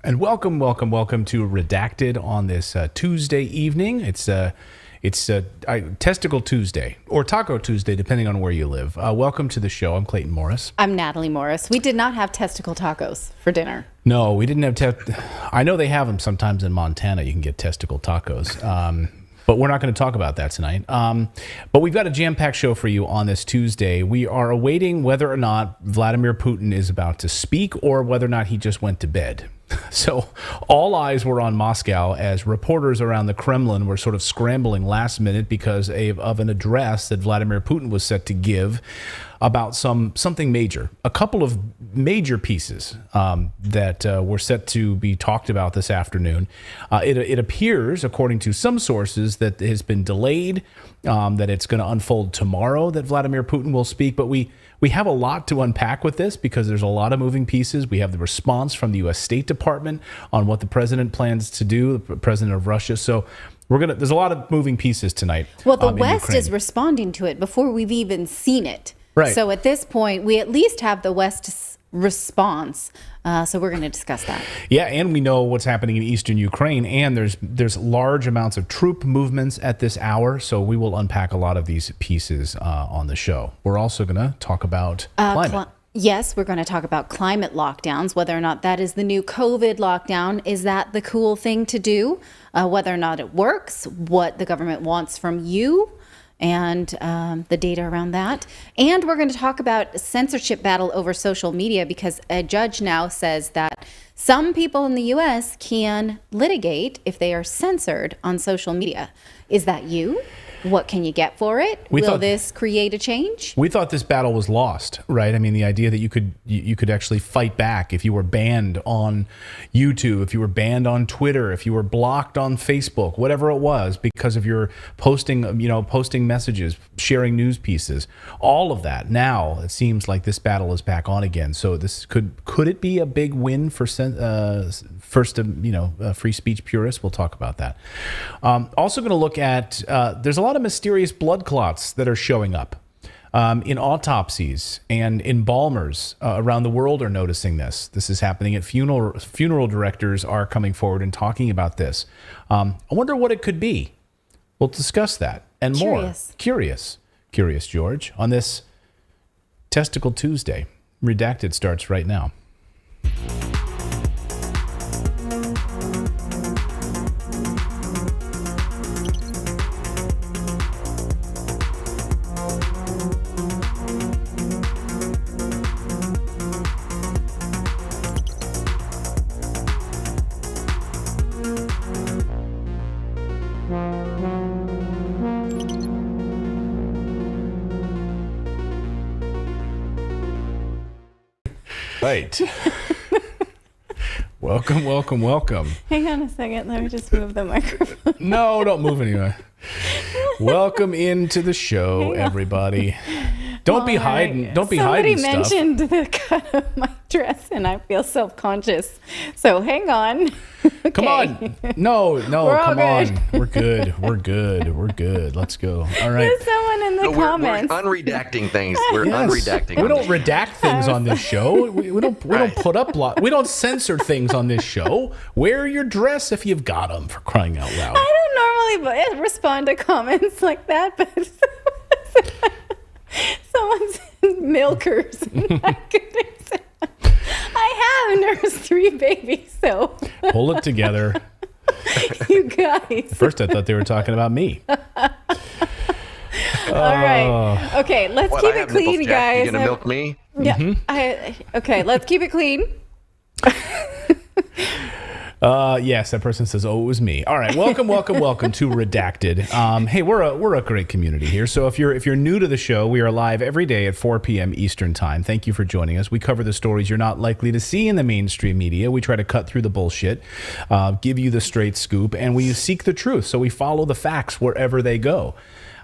And welcome to Redacted on this Tuesday evening. It's Testicle Tuesday or Taco Tuesday, depending on where you live. Welcome to the show. I'm Clayton Morris. I'm Natali Morris. We did not have testicle tacos for dinner. No, we didn't have. I know they have them sometimes in Montana. You can get testicle tacos. But we're not going to talk about that tonight. But we've got a jam-packed show for you on this Tuesday. We are awaiting whether or not Vladimir Putin is about to speak or whether or not he just went to bed. So all eyes were on Moscow as reporters around the Kremlin were sort of scrambling last minute because of an address that Vladimir Putin was set to give about something major. A couple of major pieces that were set to be talked about this afternoon. It appears, according to some sources, that it has been delayed, that it's going to unfold tomorrow, that Vladimir Putin will speak. But we have a lot to unpack with this because there's a lot of moving pieces. We have the response from the U.S. State Department on what the president plans to do, the president of Russia. So there's a lot of moving pieces tonight. Well, the West is responding to it before we've even seen it. Right. So at this point, we at least have the West's response. So we're going to discuss that. Yeah, and we know what's happening in eastern Ukraine, and there's large amounts of troop movements at this hour. So we will unpack a lot of these pieces on the show. We're also going to talk about climate. Yes, we're going to talk about climate lockdowns, whether or not that is the new COVID lockdown. Is that the cool thing to do? Whether or not it works, what the government wants from you, and the data around that. And we're going to talk about censorship battle over social media because a judge now says that some people in the U.S. can litigate if they are censored on social media. Is that you? What can you get for it? Will this create a change? We thought this battle was lost, right? I mean, the idea that you could actually fight back if you were banned on YouTube, if you were banned on Twitter, if you were blocked on Facebook, whatever it was, because of your posting messages, sharing news pieces, all of that. Now it seems like this battle is back on again. So this could it be a big win for free speech purists? We'll talk about that. Also going to look at there's a lot of mysterious blood clots that are showing up in autopsies, and embalmers around the world are noticing this. This is happening at funeral directors are coming forward and talking about this. I wonder what it could be. We'll discuss that and more. Curious, George, on this Testicle Tuesday. Redacted starts right now. Right. Welcome. Hang on a second. Let me just move the microphone. No, don't move anywhere. Welcome into the show, everybody. Don't be hiding. Don't be hiding stuff. Somebody mentioned the cut of my dress, and I feel self-conscious. So hang on. Okay. Come on. No, come on. We're good. Let's go. All right. There's someone in the comments. We're unredacting things. We're unredacting. We don't redact things on this show. We don't put up we don't censor things on this show. Wear your dress if you've got them, for crying out loud. I don't normally respond to comments like that, but someone said milkers. I have nursed 3 babies, so pull it together. You guys. First, I thought they were talking about me. All right. Okay, let's keep it clean, guys. You gonna milk me? Yeah. Mm-hmm. Okay, let's keep it clean. Yes, that person says, "Oh, it was me." All right, welcome to Redacted. Hey, we're a great community here. So if you're new to the show, we are live every day at 4 p.m. Eastern Time. Thank you for joining us. We cover the stories you're not likely to see in the mainstream media. We try to cut through the bullshit, give you the straight scoop, and we seek the truth. So we follow the facts wherever they go.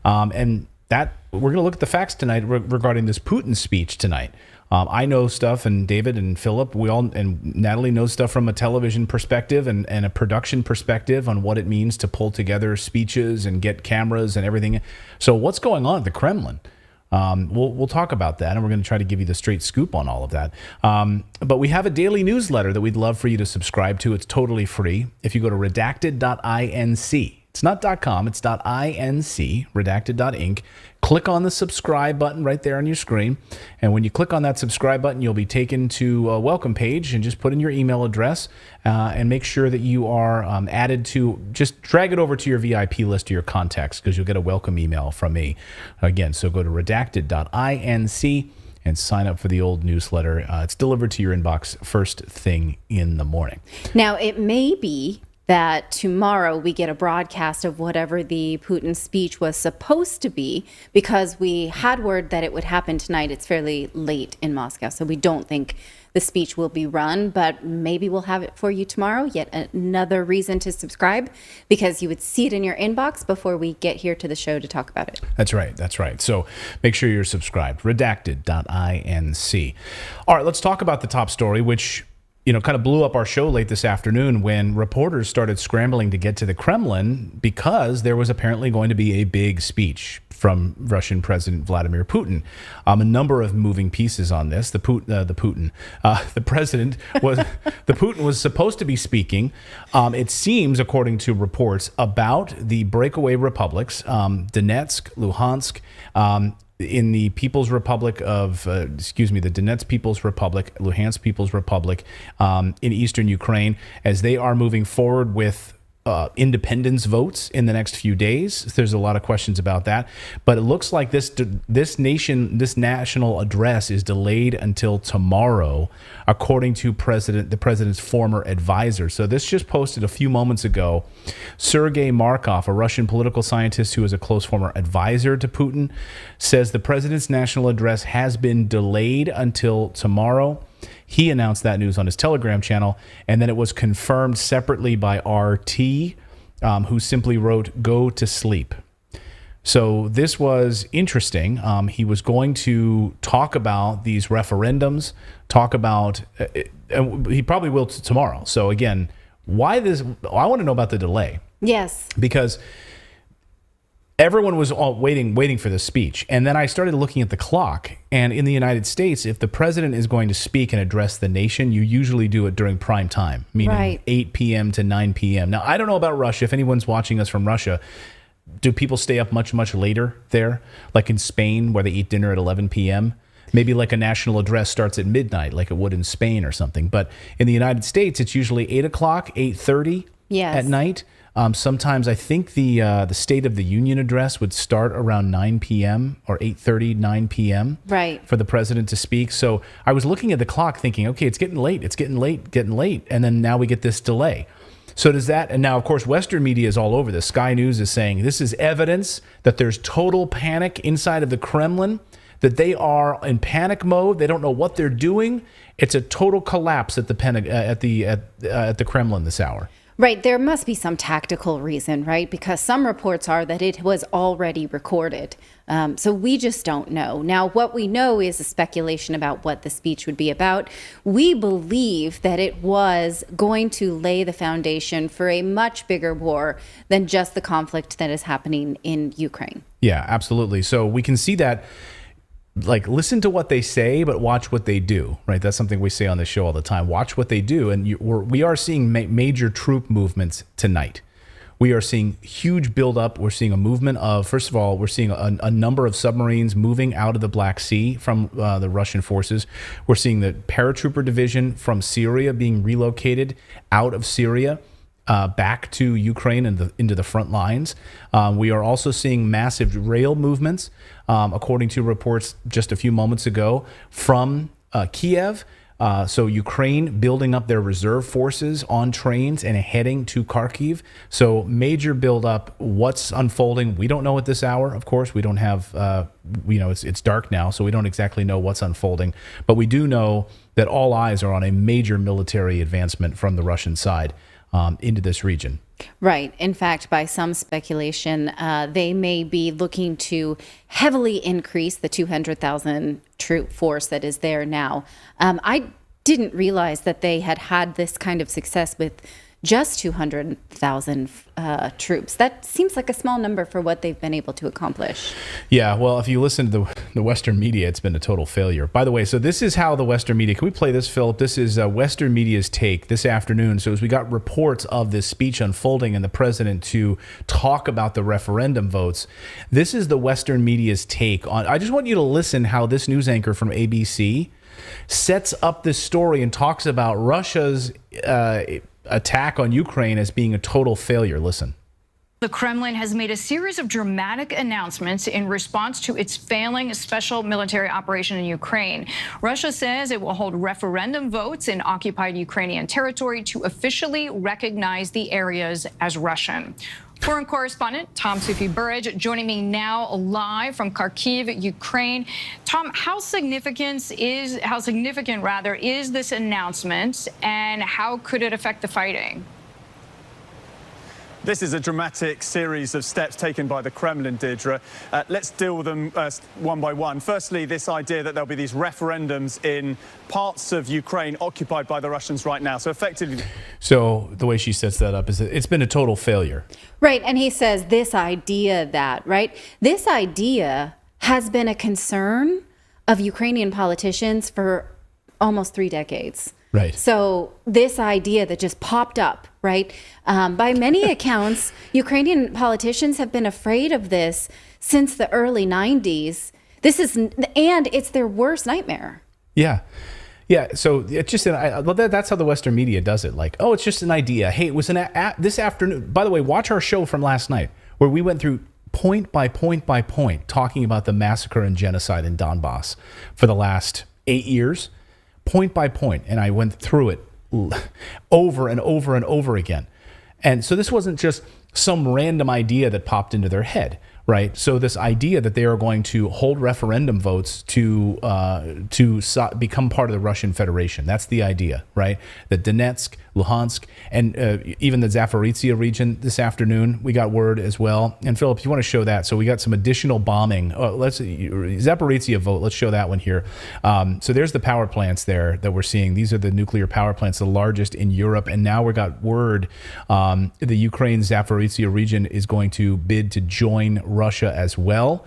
And that we're going to look at the facts tonight regarding this Putin speech tonight. I know stuff, and David and Philip, and Natalie knows stuff from a television perspective and a production perspective on what it means to pull together speeches and get cameras and everything. So what's going on at the Kremlin? We'll talk about that, and we're going to try to give you the straight scoop on all of that. But we have a daily newsletter that we'd love for you to subscribe to. It's totally free. If you go to redacted.inc, it's not .com, it's .inc, redacted.inc. Click on the subscribe button right there on your screen. And when you click on that subscribe button, you'll be taken to a welcome page, and just put in your email address and make sure that you are added to, just drag it over to your VIP list of your contacts, because you'll get a welcome email from me. Again, so go to redacted.inc and sign up for the old newsletter. It's delivered to your inbox first thing in the morning. Now, it may be that tomorrow we get a broadcast of whatever the Putin speech was supposed to be, because we had word that it would happen tonight. It's fairly late in Moscow, so we don't think the speech will be run, but maybe we'll have it for you tomorrow. Yet another reason to subscribe, because you would see it in your inbox before we get here to the show to talk about it. That's right. That's right. So make sure you're subscribed. Redacted.inc. All right, let's talk about the top story, which kind of blew up our show late this afternoon when reporters started scrambling to get to the Kremlin, because there was apparently going to be a big speech from Russian President Vladimir Putin. A number of moving pieces on this. The Putin was supposed to be speaking. It seems, according to reports, about the breakaway republics, Donetsk, Luhansk, in the People's Republic of, the Donetsk People's Republic, Luhansk People's Republic, in eastern Ukraine, as they are moving forward with independence votes in the next few days. There's a lot of questions about that, but it looks like this national address is delayed until tomorrow, according to the president's former advisor. So this just posted a few moments ago. Sergei Markov, a Russian political scientist who is a close former advisor to Putin, says the president's national address has been delayed until tomorrow. He announced that news on his Telegram channel, and then it was confirmed separately by RT, who simply wrote, "Go to sleep." So this was interesting. He was going to talk about these referendums, he probably will tomorrow. So again, why this? I want to know about the delay. Yes. Because everyone was all waiting for this speech. And then I started looking at the clock. And in the United States, if the president is going to speak and address the nation, you usually do it during prime time, meaning 8 p.m. to 9 p.m. Now, I don't know about Russia. If anyone's watching us from Russia, do people stay up much, much later there? Like in Spain, where they eat dinner at 11 p.m.? Maybe like a national address starts at midnight, like it would in Spain or something. But in the United States, it's usually 8 o'clock, 8:30 at night. Sometimes I think the State of the Union address would start around 9 p.m. or 8:30, 9 p.m. for the president to speak. So I was looking at the clock thinking, okay, it's getting late. And then now we get this delay. So does that, and now of course Western media is all over this. Sky News is saying this is evidence that there's total panic inside of the Kremlin, that they are in panic mode. They don't know what they're doing. It's a total collapse at the Kremlin this hour. Right. There must be some tactical reason, right? Because some reports are that it was already recorded. So we just don't know. Now, what we know is a speculation about what the speech would be about. We believe that it was going to lay the foundation for a much bigger war than just the conflict that is happening in Ukraine. Yeah, absolutely. So we can see that. Like, listen to what they say, but watch what they do, right? That's something we say on the show all the time. Watch what they do. And we are seeing major troop movements tonight. We are seeing huge buildup. We're seeing a movement of, first of all, we're seeing a number of submarines moving out of the Black Sea from the Russian forces. We're seeing the paratrooper division from Syria being relocated out of Syria back to Ukraine and into the front lines. We are also seeing massive rail movements, according to reports just a few moments ago, from Kiev. So Ukraine building up their reserve forces on trains and heading to Kharkiv. So major buildup. What's unfolding? We don't know at this hour. Of course, we don't have, it's dark now, so we don't exactly know what's unfolding. But we do know that all eyes are on a major military advancement from the Russian side into this region. Right. In fact, by some speculation, they may be looking to heavily increase the 200,000 troop force that is there now. I didn't realize that they had this kind of success with just 200,000 troops. That seems like a small number for what they've been able to accomplish. Yeah, well, if you listen to the Western media, it's been a total failure. By the way, so this is how the Western media, can we play this, Philip? This is Western media's take this afternoon. So as we got reports of this speech unfolding and the president to talk about the referendum votes, this is the Western media's take on, I just want you to listen how this news anchor from ABC sets up this story and talks about Russia's attack on Ukraine as being a total failure. Listen. The Kremlin has made a series of dramatic announcements in response to its failing special military operation in Ukraine. Russia says it will hold referendum votes in occupied Ukrainian territory to officially recognize the areas as Russian. Foreign correspondent Tom Sufi-Burridge joining me now live from Kharkiv, Ukraine. Tom, how significant is this announcement, and how could it affect the fighting? This is a dramatic series of steps taken by the Kremlin, Deirdre. Let's deal with them one by one. Firstly, this idea that there'll be these referendums in parts of Ukraine occupied by the Russians right now. So effectively... So the way she sets that up is that it's been a total failure. Right, and he says this idea this idea has been a concern of Ukrainian politicians for almost 3 decades. Right. So this idea that just popped up, right? By many accounts, Ukrainian politicians have been afraid of this since the early 90s. And it's their worst nightmare. Yeah. Yeah, so it's just that's how the Western media does it. Like, oh, it's just an idea. Hey, it was this afternoon. By the way, watch our show from last night where we went through point by point by point talking about the massacre and genocide in Donbass for the last 8 years. Point by point, and I went through it over and over and over again. And so this wasn't just some random idea that popped into their head, right? So this idea that they are going to hold referendum votes to become part of the Russian Federation, that's the idea, right? That Donetsk, Luhansk, and even the Zaporizhia region this afternoon, we got word as well. And Philip, you want to show that? So we got some additional bombing. Zaporizhia vote, let's show that one here. So there's the power plants there that we're seeing. These are the nuclear power plants, the largest in Europe. And now we got word the Ukraine Zaporizhia region is going to bid to join Russia as well.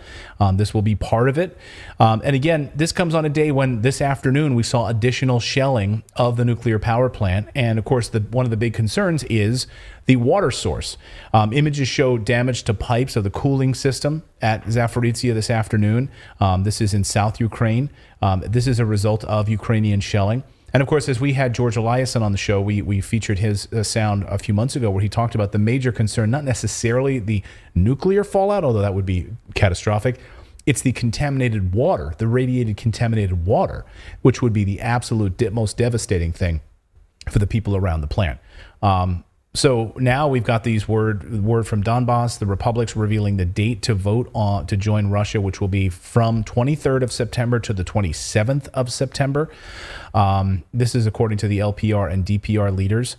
This will be part of it. And again, this comes on a day when this afternoon we saw additional shelling of the nuclear power plant. And of course, one of the big concerns is the water source. Images show damage to pipes of the cooling system at Zaporizhia this afternoon. This is in South Ukraine. This is a result of Ukrainian shelling. And of course, as we had George Eliason on the show, we featured his sound a few months ago where he talked about the major concern, not necessarily the nuclear fallout, although that would be catastrophic. It's the contaminated water, the radiated contaminated water, which would be the absolute most devastating thing for the people around the plant. So now we've got these word from Donbass, the republics revealing the date to vote on to join Russia, which will be from 23rd of September to the 27th of September. This is according to the LPR and DPR leaders.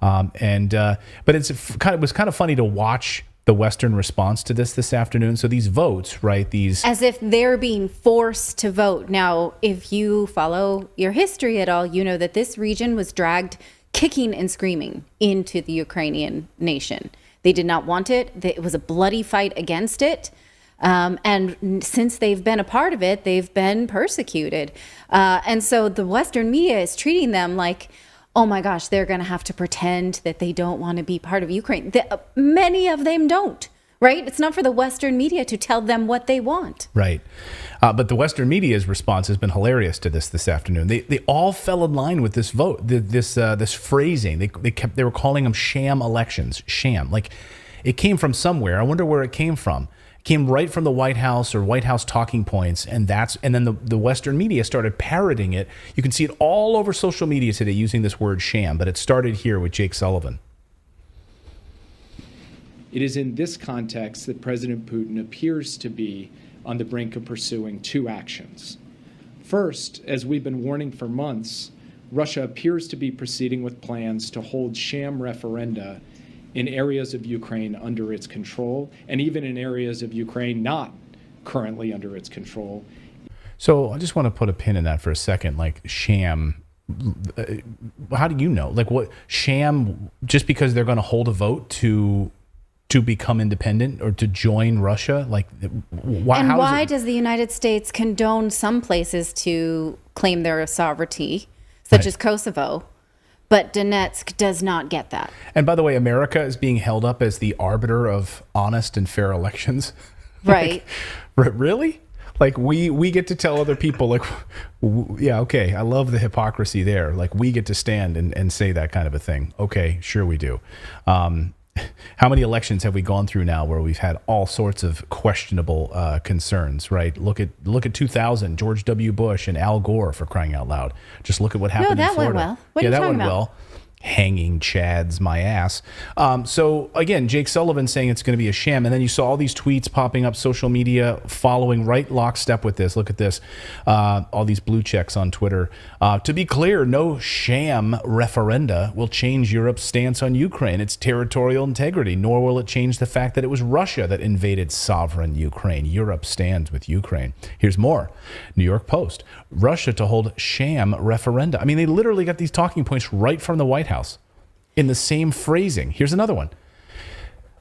But it was kind of funny to watch the Western response to this afternoon. So these votes, right? These as if they're being forced to vote. Now, if you follow your history at all, you know that this region was dragged kicking and screaming into the Ukrainian nation. They did not want it. It was a bloody fight against it. And since they've been a part of it, they've been persecuted. And so the Western media is treating them like, oh my gosh, they're going to have to pretend that they don't want to be part of Ukraine. Many of them don't, right? It's not for the Western media to tell them what they want. Right. But the Western media's response has been hilarious to this afternoon. They all fell in line with this vote, this phrasing. They were calling them sham elections, sham. Like it came from somewhere. I wonder where it came from. Came right from the White House or White House talking points, and then the Western media started parroting it. You can see it all over social media today using this word sham, but it started here with Jake Sullivan. It is in this context that President Putin appears to be on the brink of pursuing two actions. First, as we've been warning for months, Russia appears to be proceeding with plans to hold sham referenda in areas of Ukraine under its control, and even in areas of Ukraine not currently under its control. So I just want to put a pin in that for a second, like sham. how do you know? Like, what sham? Just because they're going to hold a vote to become independent or to join Russia? Like, why? And why is does the United States condone some places to claim their sovereignty, such as Kosovo, but Donetsk does not get that? And by the way, America is being held up as the arbiter of honest and fair elections. Right. Like, really? Like, we get to tell other people, like, yeah, okay, I love the hypocrisy there. Like, we get to stand and say that kind of a thing. Okay, sure we do. How many elections have we gone through now where we've had all sorts of questionable concerns, right? Look at 2000, George W. Bush and Al Gore, for crying out loud. Just look at what happened in Florida. Went well. What are you that talking went about? well. Hanging Chads my ass. So again, Jake Sullivan saying it's going to be a sham, and then you saw all these tweets popping up, social media following right lockstep with this. Look at this, all these blue checks on Twitter. To be clear, no sham referenda will change Europe's stance on Ukraine, its territorial integrity, nor will it change the fact that it was Russia that invaded sovereign Ukraine. Europe stands with Ukraine. Here's more. New York Post. Russia to hold sham referenda. I mean, they literally got these talking points right from the White House in the same phrasing. Here's another one.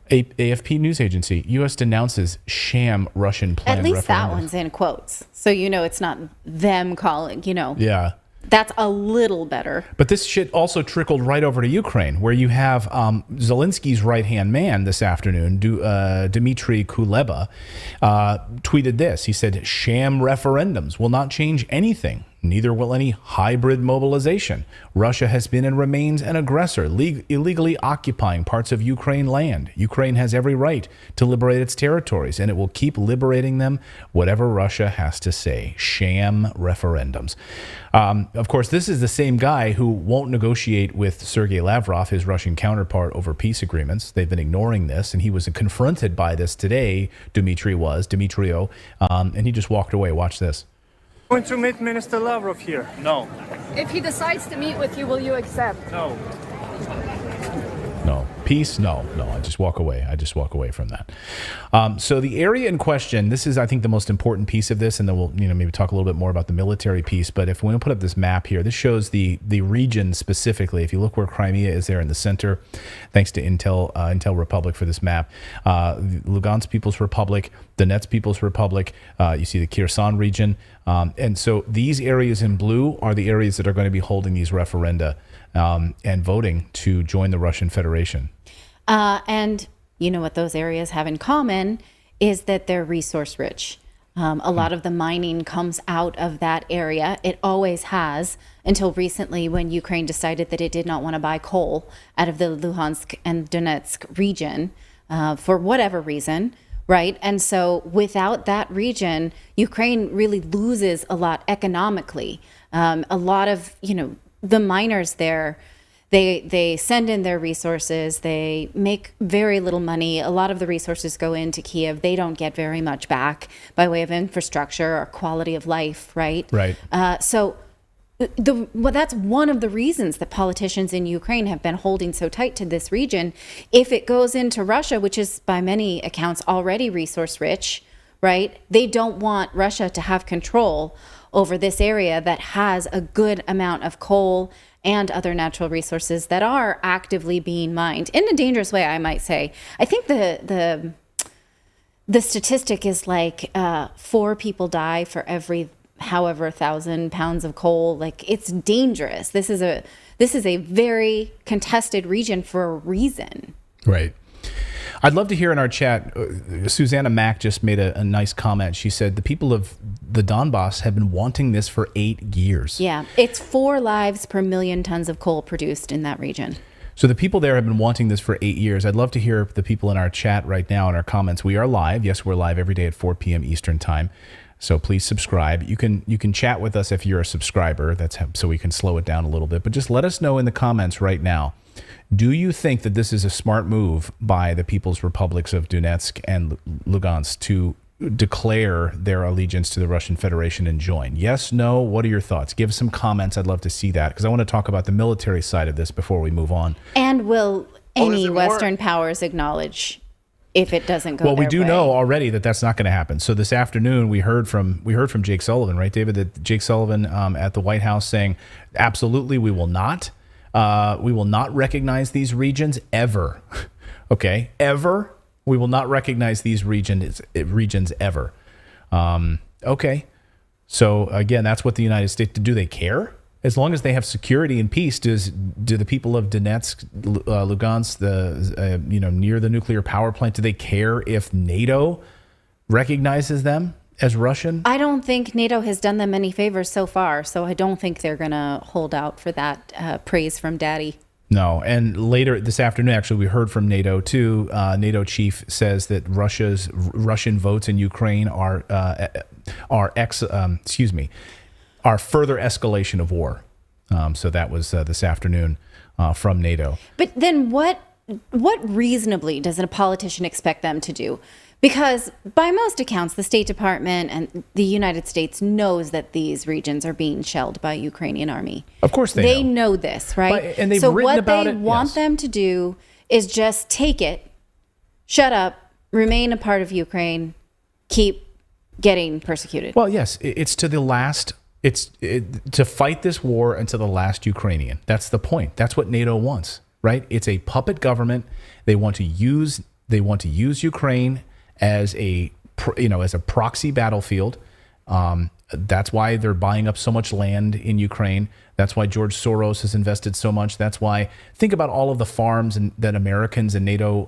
AFP news agency. U.S. denounces sham Russian plan. At least that referendum. one's in quotes. So, it's not them calling, Yeah. That's a little better. But this shit also trickled right over to Ukraine, where you have Zelensky's right-hand man this afternoon, Dmitry Kuleba, tweeted this. He said, sham referendums will not change anything. Neither will any hybrid mobilization. Russia has been and remains an aggressor, illegally occupying parts of Ukraine land. Ukraine has every right to liberate its territories, and it will keep liberating them, whatever Russia has to say. Sham referendums. Of course, this is the same guy who won't negotiate with Sergei Lavrov, his Russian counterpart, over peace agreements. They've been ignoring this, and he was confronted by this today, Dmitrio, and he just walked away. Watch this. Going to meet Minister Lavrov here? No. If he decides to meet with you, will you accept? No. No. Peace? No. I just walk away. From that. So the area in question, this is, I think, the most important piece of this, and then we'll maybe talk a little bit more about the military piece. But if we want to put up this map here, this shows the region specifically. If you look where Crimea is there in the center, thanks to Intel Republic for this map. Lugansk People's Republic, Donetsk People's Republic, you see the Kherson region. And so these areas in blue are the areas that are going to be holding these referenda and voting to join the Russian Federation. And what those areas have in common is that they're resource rich. A lot of the mining comes out of that area. It always has, until recently when Ukraine decided that it did not want to buy coal out of the Luhansk and Donetsk region for whatever reason. Right. And so without that region, Ukraine really loses a lot economically. A lot of, the miners there, they send in their resources. They make very little money. A lot of the resources go into Kiev. They don't get very much back by way of infrastructure or quality of life. Right. Right. So that's one of the reasons that politicians in Ukraine have been holding so tight to this region. If it goes into Russia, which is by many accounts already resource rich, right? They don't want Russia to have control over this area that has a good amount of coal and other natural resources that are actively being mined in a dangerous way, I might say. I think the statistic is like 4 people die for every however 1,000 pounds of coal. Like, it's dangerous. This is a very contested region for a reason. Right. I'd love to hear in our chat, Susanna Mack just made a nice comment. She said the people of the Donbass have been wanting this for 8 years. Yeah, it's 4 lives per million tons of coal produced in that region. So the people there have been wanting this for 8 years. I'd love to hear the people in our chat right now in our comments. We are live. Yes, we're live every day at 4 p.m. Eastern time. So please subscribe. You can chat with us if you're a subscriber. That's so we can slow it down a little bit. But just let us know in the comments right now. Do you think that this is a smart move by the People's Republics of Donetsk and Lugansk to declare their allegiance to the Russian Federation and join? Yes, no? What are your thoughts? Give us some comments. I'd love to see that, because I want to talk about the military side of this before we move on. And will any it more? Western powers acknowledge if it doesn't go Well, we their do way. know already that that's not going to happen. So this afternoon we heard from Jake Sullivan, right, David? That Jake Sullivan at the White House saying, absolutely, we will not recognize these regions ever. Okay, ever. We will not recognize these regions ever. Okay, so again, that's what the United States do. They care? As long as they have security and peace, do the people of Donetsk, Lugansk, near the nuclear power plant, do they care if NATO recognizes them as Russian? I don't think NATO has done them any favors so far, so I don't think they're going to hold out for that praise from Daddy. No, and later this afternoon, actually, we heard from NATO too. NATO chief says that Russian votes in Ukraine are further escalation of war. So that was this afternoon from NATO. But then what reasonably does a politician expect them to do? Because by most accounts, the State Department and the United States knows that these regions are being shelled by Ukrainian army. Of course they know this, right? And they've so written what about they it. want Yes. them to do is just take it, shut up, remain a part of Ukraine, keep getting persecuted. Well, yes, it's to the last. To fight this war until the last Ukrainian. That's the point. That's what NATO wants, right? It's a puppet government. They want to use Ukraine as a proxy battlefield. That's why they're buying up so much land in Ukraine. That's why George Soros has invested so much. That's why think about all of the farms that Americans and NATO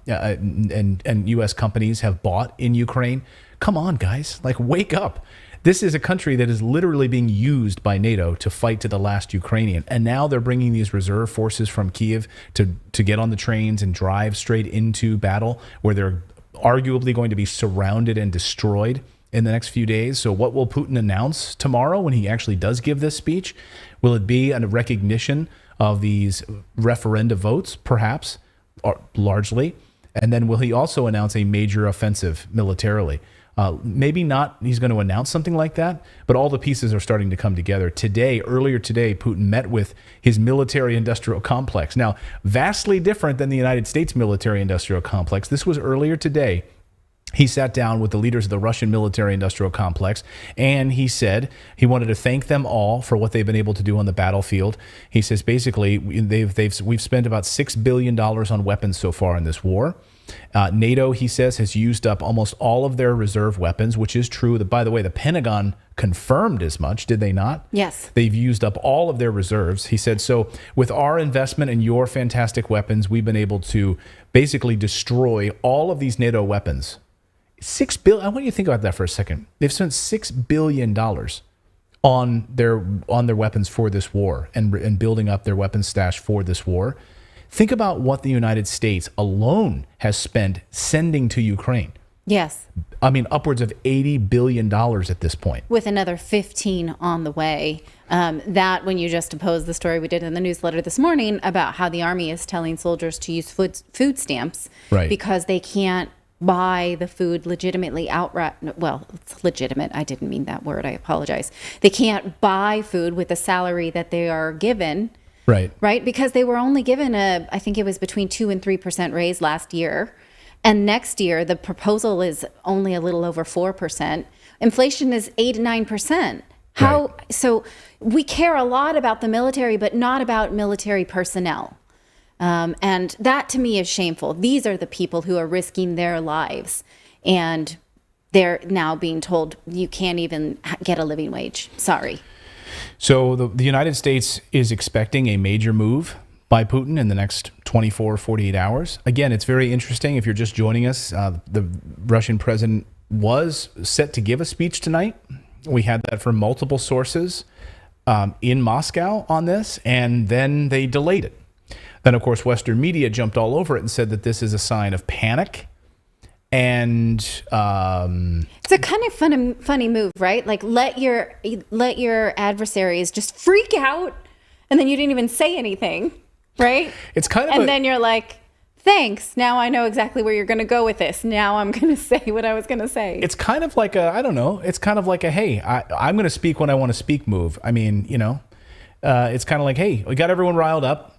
and U.S. companies have bought in Ukraine. Come on, guys, wake up. This is a country that is literally being used by NATO to fight to the last Ukrainian. And now they're bringing these reserve forces from Kiev to get on the trains and drive straight into battle where they're arguably going to be surrounded and destroyed in the next few days. So what will Putin announce tomorrow when he actually does give this speech? Will it be a recognition of these referenda votes, perhaps, or largely? And then will he also announce a major offensive militarily? Maybe not. He's going to announce something like that, but all the pieces are starting to come together. Earlier today, Putin met with his military-industrial complex. Now, vastly different than the United States military-industrial complex. This was earlier today. He sat down with the leaders of the Russian military-industrial complex, and he said he wanted to thank them all for what they've been able to do on the battlefield. He says basically we've spent about $6 billion on weapons so far in this war. NATO, he says, has used up almost all of their reserve weapons, which is true. By the way, the Pentagon confirmed as much, did they not? Yes. They've used up all of their reserves. He said, so with our investment in your fantastic weapons, we've been able to basically destroy all of these NATO weapons. $6 billion. I want you to think about that for a second. They've spent $6 billion on their weapons for this war and building up their weapons stash for this war. Think about what the United States alone has spent sending to Ukraine. Yes. I mean, upwards of $80 billion at this point. With another 15 on the way. That when you just opposed the story we did in the newsletter this morning about how the Army is telling soldiers to use food stamps because they can't buy the food legitimately outright. Well, it's legitimate. I didn't mean that word. I apologize. They can't buy food with the salary that they are given. Right. Because they were only given I think it was between 2% and 3% raise last year. And next year, the proposal is only a little over 4%. Inflation is 8 to 9%. So we care a lot about the military, but not about military personnel. And that to me is shameful. These are the people who are risking their lives. And they're now being told you can't even get a living wage. Sorry. So the United States is expecting a major move by Putin in the next 24, 48 hours. Again, it's very interesting. If you're just joining us, the Russian president was set to give a speech tonight. We had that from multiple sources in Moscow on this, and then they delayed it. Then, of course, Western media jumped all over it and said that this is a sign of panic. And it's a kind of funny move, right? Like let your adversaries just freak out, and then you didn't even say anything, right? It's kind of, and then you're like, thanks. Now I know exactly where you're going to go with this. Now I'm going to say what I was going to say. It's kind of like it's kind of like a hey, I'm going to speak when I want to speak move. I mean, it's kind of like hey, we got everyone riled up.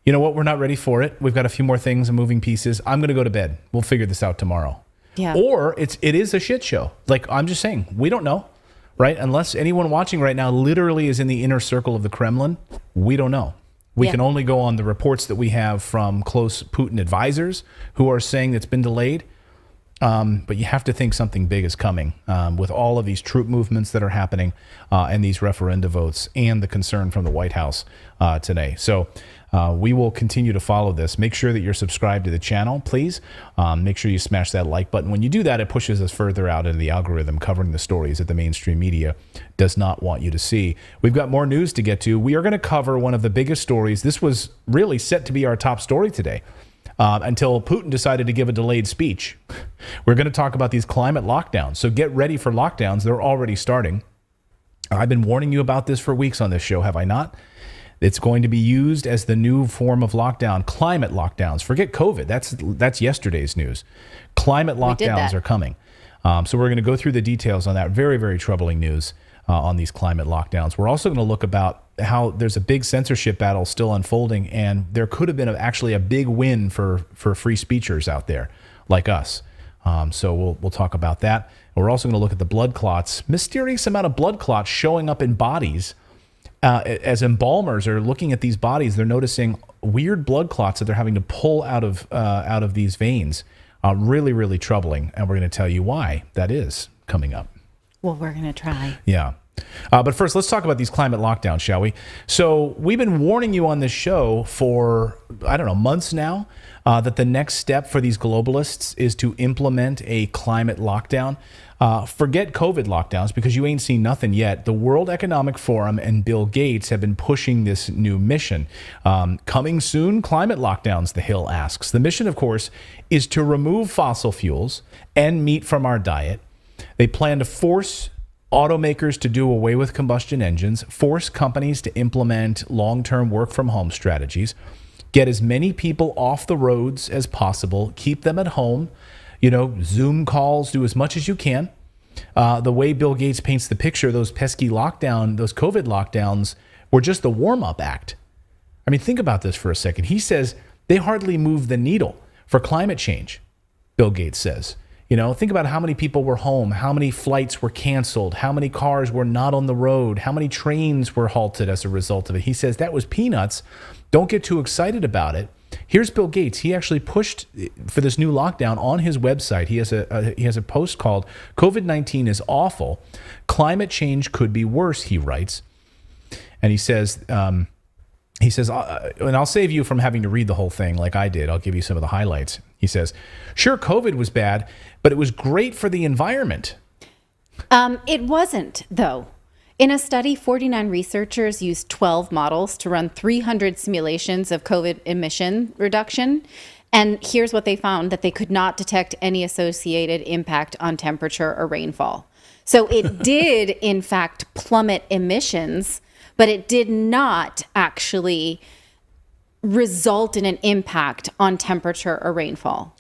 you know what? We're not ready for it. We've got a few more things and moving pieces. I'm going to go to bed. We'll figure this out tomorrow. Yeah. Or it is a shit show. Like, I'm just saying, we don't know, right? Unless anyone watching right now literally is in the inner circle of the Kremlin, we don't know. We can only go on the reports that we have from close Putin advisors who are saying it's been delayed. But you have to think something big is coming with all of these troop movements that are happening and these referenda votes and the concern from the White House today. So we will continue to follow this. Make sure that you're subscribed to the channel, please. Make sure you smash that like button. When you do that, it pushes us further out into the algorithm covering the stories that the mainstream media does not want you to see. We've got more news to get to. We are going to cover one of the biggest stories. This was really set to be our top story today. Until Putin decided to give a delayed speech. We're going to talk about these climate lockdowns. So get ready for lockdowns. They're already starting. I've been warning you about this for weeks on this show, have I not? It's going to be used as the new form of lockdown. Climate lockdowns. Forget COVID. That's yesterday's news. Climate lockdowns are coming. So we're going to go through the details on that. Very, very troubling news on these climate lockdowns. We're also going to look about how there's a big censorship battle still unfolding, and there could have been actually a big win for free speechers out there like us. So we'll talk about that. And we're also going to look at the blood clots, mysterious amount of blood clots showing up in bodies. As embalmers are looking at these bodies, they're noticing weird blood clots that they're having to pull out of these veins. Really, really troubling, and we're going to tell you why that is coming up. Well, we're going to try. Yeah. But first, let's talk about these climate lockdowns, shall we? So we've been warning you on this show for, months now, that the next step for these globalists is to implement a climate lockdown. Forget COVID lockdowns, because you ain't seen nothing yet. The World Economic Forum and Bill Gates have been pushing this new mission. Coming soon, climate lockdowns, The Hill asks. The mission, of course, is to remove fossil fuels and meat from our diet. They plan to force automakers to do away with combustion engines, force companies to implement long-term work-from-home strategies, get as many people off the roads as possible, keep them at home, Zoom calls, do as much as you can. The way Bill Gates paints the picture, those pesky those COVID lockdowns were just the warm-up act. I mean, think about this for a second. He says they hardly move the needle for climate change, Bill Gates says. Think about how many people were home, how many flights were canceled, how many cars were not on the road, how many trains were halted as a result of it. He says that was peanuts. Don't get too excited about it. Here's Bill Gates. He actually pushed for this new lockdown on his website. He has a post called "COVID-19 is awful. Climate change could be worse," he writes. And he says, and I'll save you from having to read the whole thing like I did. I'll give you some of the highlights. He says, "Sure, COVID was bad, but it was great for the environment." It wasn't, though. In a study, 49 researchers used 12 models to run 300 simulations of COVID emission reduction. And here's what they found, that they could not detect any associated impact on temperature or rainfall. So it did, in fact, plummet emissions, but it did not actually result in an impact on temperature or rainfall.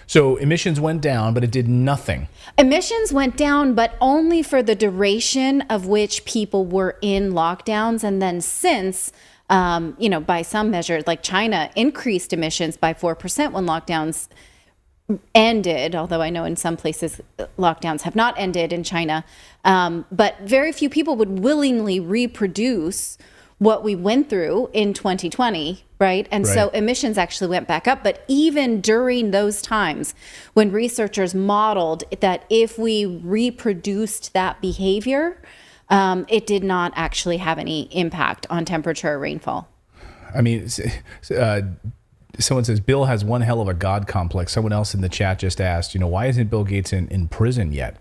So emissions went down, but it did nothing. Emissions went down, but only for the duration of which people were in lockdowns. And then since, by some measures, like China increased emissions by 4% when lockdowns ended, although I know in some places lockdowns have not ended in China. But very few people would willingly reproduce what we went through in 2020, right? And so emissions actually went back up. But even during those times when researchers modeled that if we reproduced that behavior, it did not actually have any impact on temperature or rainfall. I mean, someone says, Bill has one hell of a God complex. Someone else in the chat just asked, why isn't Bill Gates in prison yet?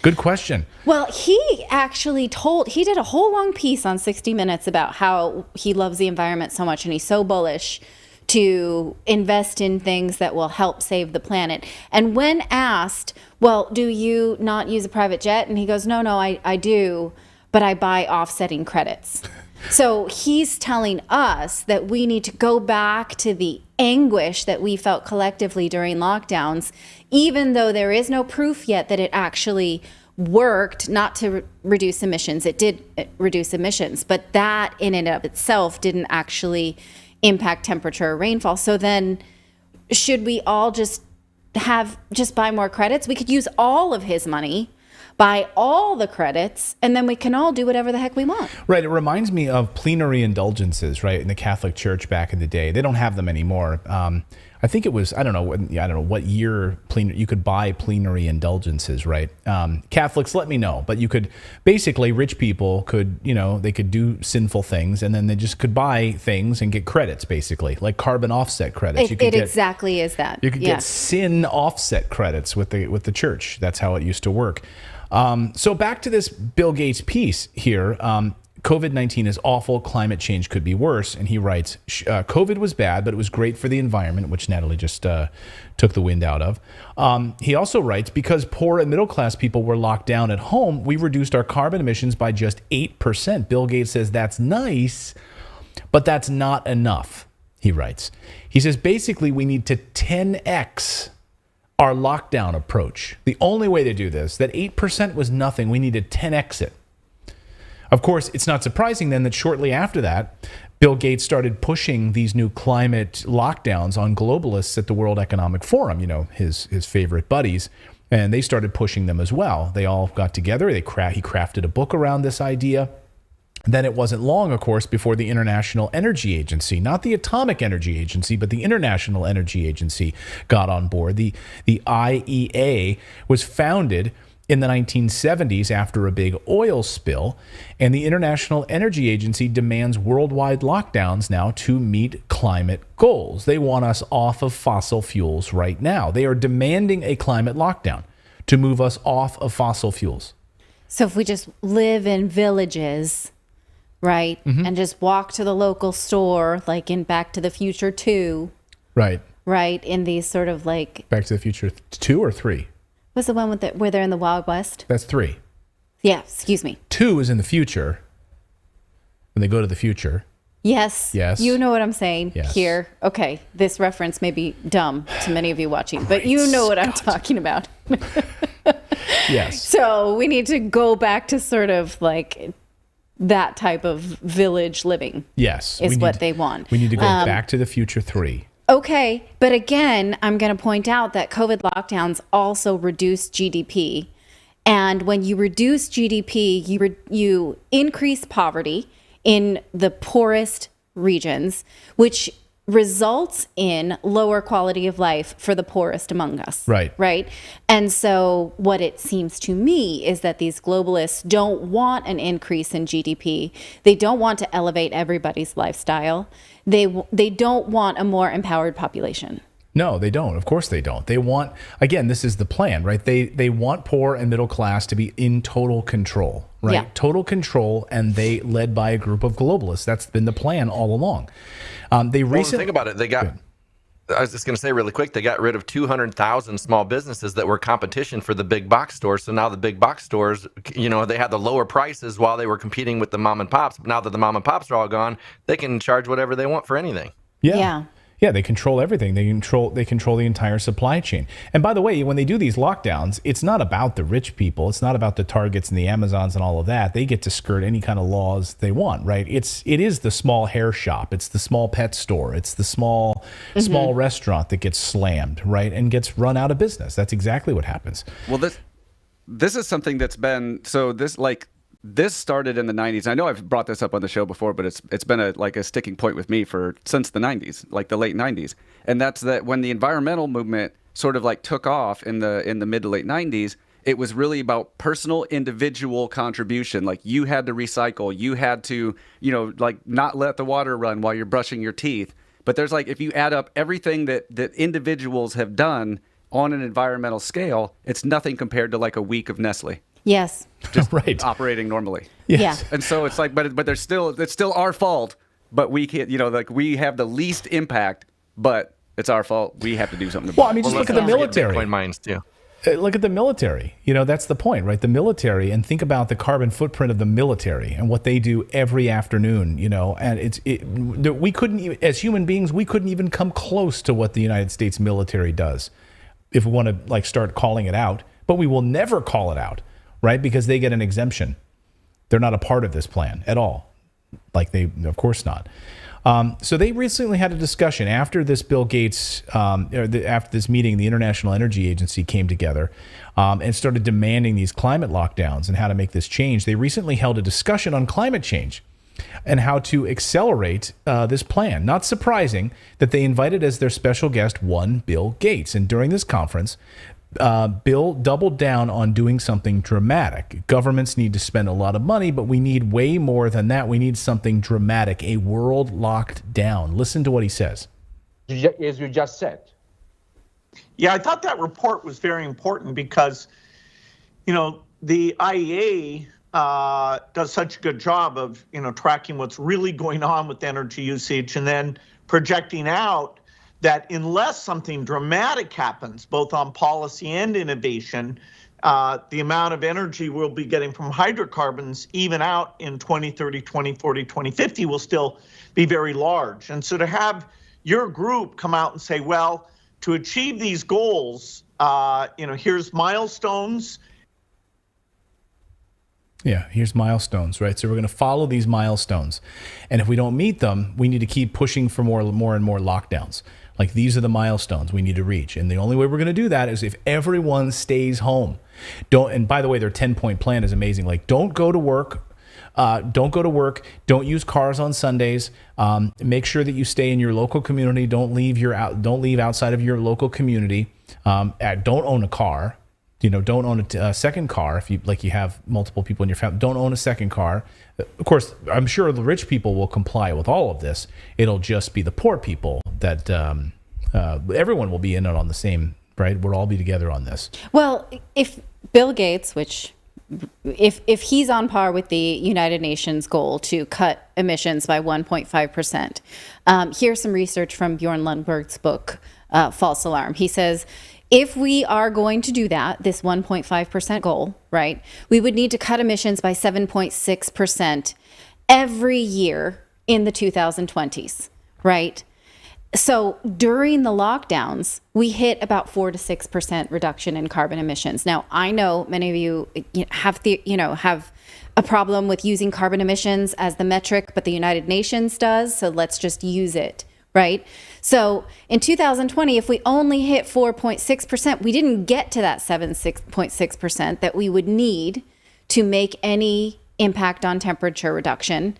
Good question. Well, he actually he did a whole long piece on 60 Minutes about how he loves the environment so much and he's so bullish to invest in things that will help save the planet. And when asked, well, do you not use a private jet? And he goes, no, I do, but I buy offsetting credits. So he's telling us that we need to go back to the anguish that we felt collectively during lockdowns, even though there is no proof yet that it actually worked not to reduce emissions. It did reduce emissions, but that in and of itself didn't actually impact temperature or rainfall. So then should we all just buy more credits? We could use all of his money, buy all the credits, and then we can all do whatever the heck we want. Right. It reminds me of plenary indulgences, right, in the Catholic Church back in the day. They don't have them anymore. I think it was, I don't know what year you could buy plenary indulgences, right? Catholics, let me know. But you could, basically, rich people could, they could do sinful things, and then they just could buy things and get credits, basically, like carbon offset credits. It exactly is that. You could get sin offset credits with the church. That's how it used to work. So back to this Bill Gates piece here. COVID-19 is awful. Climate change could be worse. And he writes, COVID was bad, but it was great for the environment, which Natali just took the wind out of. He also writes, because poor and middle class people were locked down at home, we reduced our carbon emissions by just 8%. Bill Gates says that's nice, but that's not enough, he writes. He says, basically, we need to 10x our lockdown approach. The only way to do this, that 8% was nothing. We need to 10x it. Of course, it's not surprising then that shortly after that, Bill Gates started pushing these new climate lockdowns on globalists at the World Economic Forum, his favorite buddies, and they started pushing them as well. They all got together. He crafted a book around this idea. Then it wasn't long, of course, before the International Energy Agency, not the Atomic Energy Agency, but the International Energy Agency got on board. The IEA was founded in the 1970s after a big oil spill, and the International Energy Agency demands worldwide lockdowns now to meet climate goals. They want us off of fossil fuels right now. They are demanding a climate lockdown to move us off of fossil fuels. So if we just live in villages, right, and just walk to the local store, like in Back to the Future 2, right, in these sort of like... Back to the Future 2 or 3? What's the one where they're in the Wild West? That's 3. Yeah, excuse me. 2 is in the future, when they go to the future. Yes. You know what I'm saying here. Okay, this reference may be dumb to many of you watching, but you know what I'm talking about. Yes. So we need to go back to sort of like that type of village living. Yes. Is what they want. We need to go back to the Future 3. Okay, but again, I'm going to point out that COVID lockdowns also reduce GDP. And when you reduce GDP, you increase poverty in the poorest regions, which results in lower quality of life for the poorest among us. Right. And so what it seems to me is that these globalists don't want an increase in GDP. They don't want to elevate everybody's lifestyle. They don't want a more empowered population. No, they don't. Of course they don't. They want, again, this is the plan, right? They want poor and middle class to be in total control, right? Yeah. Total control, and they led by a group of globalists. That's been the plan all along. Think about it. I was just going to say really quick, they got rid of 200,000 small businesses that were competition for the big box stores. So now the big box stores, they had the lower prices while they were competing with the mom and pops. But now that the mom and pops are all gone, they can charge whatever they want for anything. Yeah, they control everything. They control the entire supply chain. And by the way, when they do these lockdowns, it's not about the rich people. It's not about the Targets and the Amazons and all of that. They get to skirt any kind of laws they want, right? It is the small hair shop. It's the small pet store. It's the small restaurant that gets slammed, right, and gets run out of business. That's exactly what happens. Well, this is something that's been This started in the 90s. I know I've brought this up on the show before, but it's been a sticking point with me since the 90s, like the late 90s. And that's that when the environmental movement sort of like took off in the mid to late 90s, it was really about personal individual contribution. Like you had to recycle, you had to, not let the water run while you're brushing your teeth. But there's if you add up everything that individuals have done on an environmental scale, it's nothing compared to a week of Nestle. Yes. Just operating normally. Yes. Yeah. And so it's but it's still our fault, but we can't, we have the least impact, but it's our fault. We have to do something about it. Well, I mean, just look at the military. Bitcoin mines too. Look at the military. That's the point, right? The military, and think about the carbon footprint of the military and what they do every afternoon, and we couldn't even, as human beings, we couldn't even come close to what the United States military does if we want to start calling it out, but we will never call it out. Right? Because they get an exemption. They're not a part of this plan at all. Of course not. So they recently had a discussion after this Bill Gates, after this meeting, the International Energy Agency came together and started demanding these climate lockdowns and how to make this change. They recently held a discussion on climate change and how to accelerate this plan. Not surprising that they invited as their special guest one Bill Gates. And during this conference, Bill doubled down on doing something dramatic. Governments need to spend a lot of money, but we need way more than that. We need something dramatic, a world locked down. Listen to what he says. As you just said. Yeah, I thought that report was very important because, the IEA does such a good job of, tracking what's really going on with energy usage and then projecting out that unless something dramatic happens, both on policy and innovation, the amount of energy we'll be getting from hydrocarbons, even out in 2030, 2040, 2050, will still be very large. And so to have your group come out and say, well, to achieve these goals, here's milestones. Yeah, here's milestones, right? So we're going to follow these milestones. And if we don't meet them, we need to keep pushing for more and more lockdowns. Like, these are the milestones we need to reach. And the only way we're going to do that is if everyone stays home. And by the way, their 10-point plan is amazing. Like, don't go to work. Don't use cars on Sundays. Make sure that you stay in your local community. Don't leave outside of your local community. Don't own a car. Don't own a second car if you have multiple people in your family. Don't own a second car. Of course, I'm sure the rich people will comply with all of this. It'll just be the poor people that everyone will be in on the same, right? We'll all be together on this. Well, if Bill Gates, if he's on par with the United Nations goal to cut emissions by 1.5%, here's some research from Bjorn Lundberg's book, False Alarm. He says, if we are going to do that, this 1.5% goal, right, we would need to cut emissions by 7.6% every year in the 2020s, right? So during the lockdowns, we hit about 4 to 6% reduction in carbon emissions. Now, I know many of you have a problem with using carbon emissions as the metric, but the United Nations does. So let's just use it, right? So in 2020, if we only hit 4.6%, we didn't get to that 7.6% that we would need to make any impact on temperature reduction.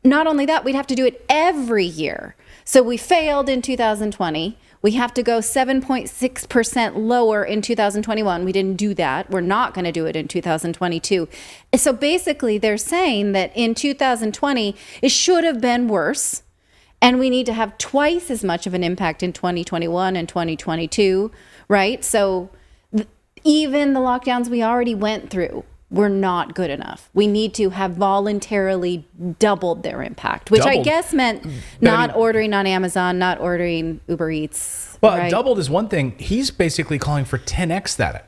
Not only that, we'd have to do it every year. So we failed in 2020. We have to go 7.6% lower in 2021. We didn't do that. We're not going to do it in 2022. So basically, they're saying that in 2020, it should have been worse. And we need to have twice as much of an impact in 2021 and 2022, right? So even the lockdowns we already went through were not good enough. We need to have voluntarily doubled their impact, which I guess meant not ordering on Amazon, not ordering Uber Eats. Well, right? doubled is one thing. He's basically calling for 10x that.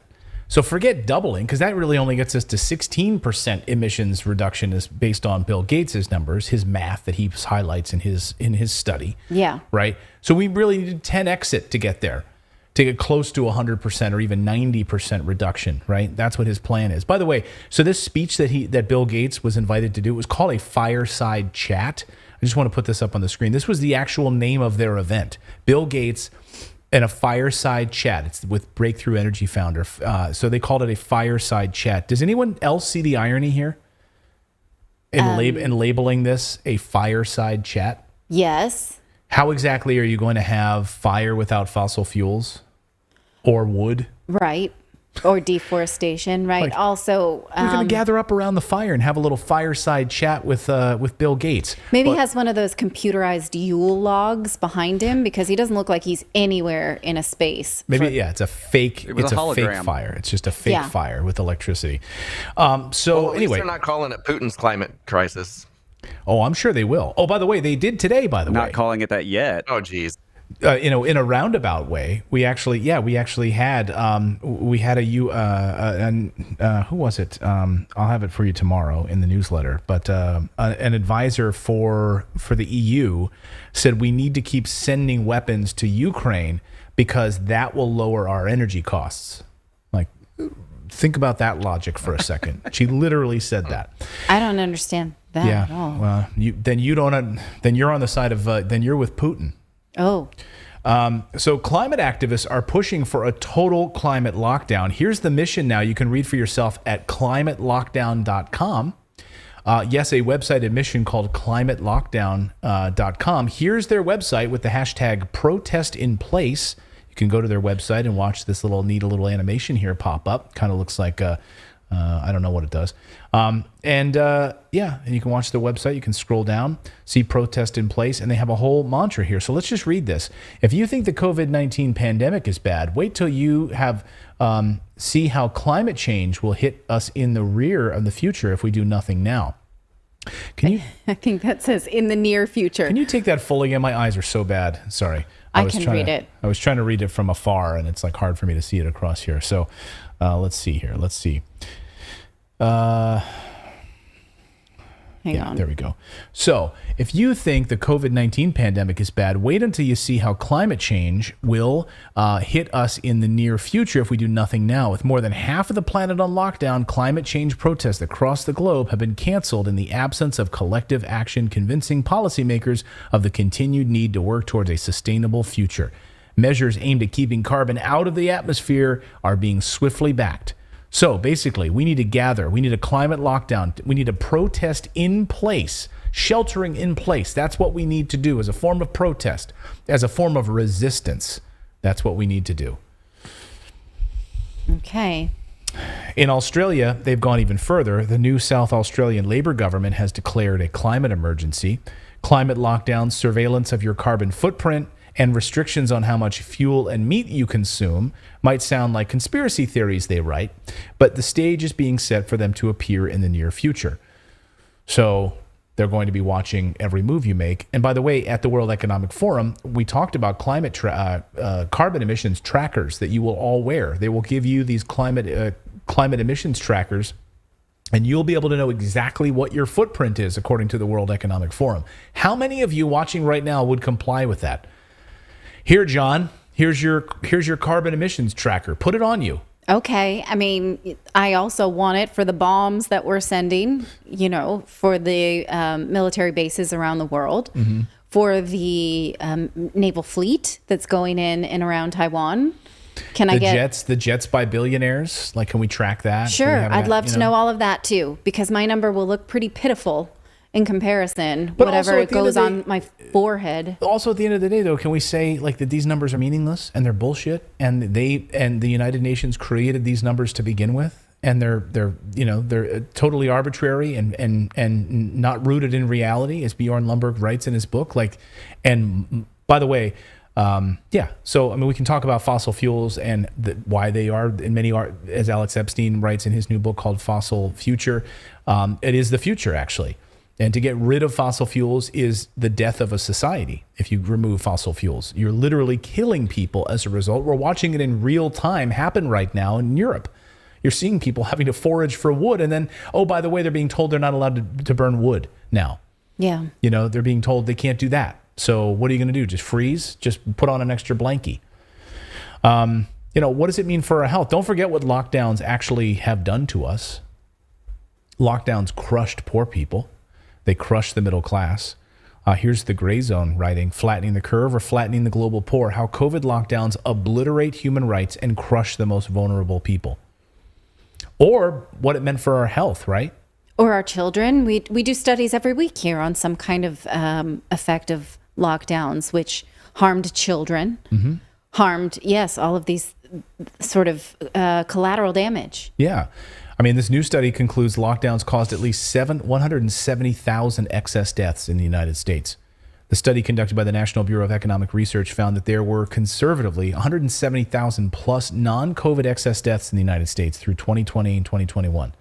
So forget doubling, because that really only gets us to 16% emissions reduction is based on Bill Gates's numbers, his math that he highlights in his study. Yeah. Right. So we really need 10x it to get there, to get close to 100% or even 90% reduction. Right. That's what his plan is. By the way, so this speech that Bill Gates was invited to do was called a fireside chat. I just want to put this up on the screen. This was the actual name of their event. Bill Gates and a fireside chat. It's with Breakthrough Energy founder. So they called it a fireside chat. Does anyone else see the irony here in labeling this a fireside chat? Yes. How exactly are you going to have fire without fossil fuels or wood? Right. Or deforestation, right? Also, we're going to gather up around the fire and have a little fireside chat with Bill Gates. Maybe he has one of those computerized Yule logs behind him, because he doesn't look like he's anywhere in a space. Maybe it's a fake. It's a fake fire. It's just a fake fire with electricity. So at least they're not calling it Putin's climate crisis. Oh, I'm sure they will. Oh, by the way, they did today. By the way, not calling it that yet. Oh, geez. In a roundabout way, we actually had who was it? I'll have it for you tomorrow in the newsletter. But an advisor for the EU said we need to keep sending weapons to Ukraine because that will lower our energy costs. Like, think about that logic for a second. She literally said that. I don't understand that at all. Well, then you're on the side of then you're with Putin. Oh. So climate activists are pushing for a total climate lockdown. Here's the mission now. You can read for yourself at climatelelockdown.com. Yes, a website admission called climatelelockdown.com. Here's their website with the hashtag protest in place. You can go to their website and watch this neat little animation here pop up. Kind of looks like I don't know what it does. And you can watch their website. You can scroll down, see protest in place, and they have a whole mantra here. So let's just read this. If you think the COVID-19 pandemic is bad, wait till you have see how climate change will hit us in the rear of the future if we do nothing now. Can you? I think that says in the near future. Can you take that full again? My eyes are so bad. Sorry. I can read it. I was trying to read it from afar, and it's like hard for me to see it across here. So let's see here. Let's see. Hang on. There we go. So if you think the COVID-19 pandemic is bad, wait until you see how climate change will hit us in the near future if we do nothing now. With more than half of the planet on lockdown, climate change protests across the globe have been canceled in the absence of collective action convincing policymakers of the continued need to work towards a sustainable future. Measures aimed at keeping carbon out of the atmosphere are being swiftly backed. So basically, we need to gather. We need a climate lockdown. We need a protest in place, sheltering in place. That's what we need to do as a form of protest, as a form of resistance. That's what we need to do. Okay. In Australia, they've gone even further. The new South Australian Labor government has declared a climate emergency. Climate lockdowns, surveillance of your carbon footprint, and restrictions on how much fuel and meat you consume might sound like conspiracy theories, they write, but the stage is being set for them to appear in the near future. So they're going to be watching every move you make. And by the way, at the World Economic Forum, we talked about carbon emissions trackers that you will all wear. They will give you these climate emissions trackers, and you'll be able to know exactly what your footprint is, according to the World Economic Forum. How many of you watching right now would comply with that? Here, John, here's your carbon emissions tracker. Put it on you. Okay. I mean, I also want it for the bombs that we're sending, for the military bases around the world, for the naval fleet that's going in and around Taiwan. Can I get the jets by billionaires? Like, can we track that? Sure. I'd love to know all of that too, because my number will look pretty pitiful in comparison, but whatever it goes on my forehead. Also, at the end of the day, though, can we say that these numbers are meaningless and they're bullshit, and the United Nations created these numbers to begin with, and they're totally arbitrary and not rooted in reality, as Bjorn Lomborg writes in his book. And by the way, so I mean, we can talk about fossil fuels and why they are, in many are, as Alex Epstein writes in his new book called Fossil Future. It is the future, actually. And to get rid of fossil fuels is the death of a society. If you remove fossil fuels, you're literally killing people as a result. We're watching it in real time happen right now in Europe. You're seeing people having to forage for wood, and then, oh, by the way, they're being told they're not allowed to burn wood now. Yeah. They're being told they can't do that. So what are you going to do? Just freeze? Just put on an extra blankie. What does it mean for our health? Don't forget what lockdowns actually have done to us. Lockdowns crushed poor people. They crushed the middle class. Here's the Gray Zone writing, flattening the curve or flattening the global poor, how COVID lockdowns obliterate human rights and crush the most vulnerable people. Or what it meant for our health, right? Or our children. We do studies every week here on some kind of effect of lockdowns, which harmed children, harmed, yes, all of these sort of collateral damage. Yeah. I mean, this new study concludes lockdowns caused at least 170,000 excess deaths in the United States. The study conducted by the National Bureau of Economic Research found that there were conservatively 170,000 plus non-COVID excess deaths in the United States through 2020 and 2021.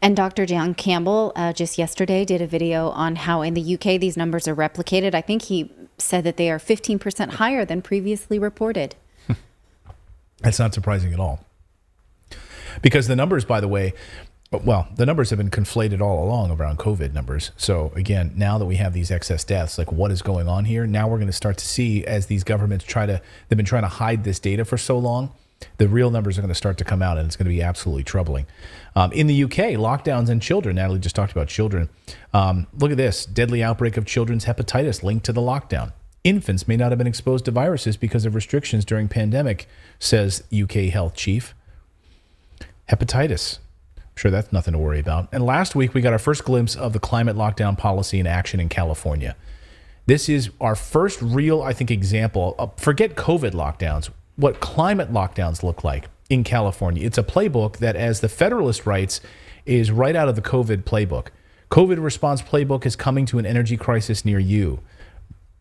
And Dr. John Campbell just yesterday did a video on how in the UK these numbers are replicated. I think he said that they are 15% higher than previously reported. That's not surprising at all. Because the numbers, by the way, the numbers have been conflated all along around COVID numbers. So again, now that we have these excess deaths, what is going on here? Now we're going to start to see, as these governments they've been trying to hide this data for so long. The real numbers are going to start to come out, and it's going to be absolutely troubling. In the UK, lockdowns and children. Natalie just talked about children. Look at this. Deadly outbreak of children's hepatitis linked to the lockdown. Infants may not have been exposed to viruses because of restrictions during pandemic, says UK health chief. Hepatitis. I'm sure that's nothing to worry about. And last week, we got our first glimpse of the climate lockdown policy in action in California. This is our first real, I think, example of, forget COVID lockdowns, what climate lockdowns look like in California. It's a playbook that, as the Federalist writes, is right out of the COVID playbook. COVID response playbook is coming to an energy crisis near you.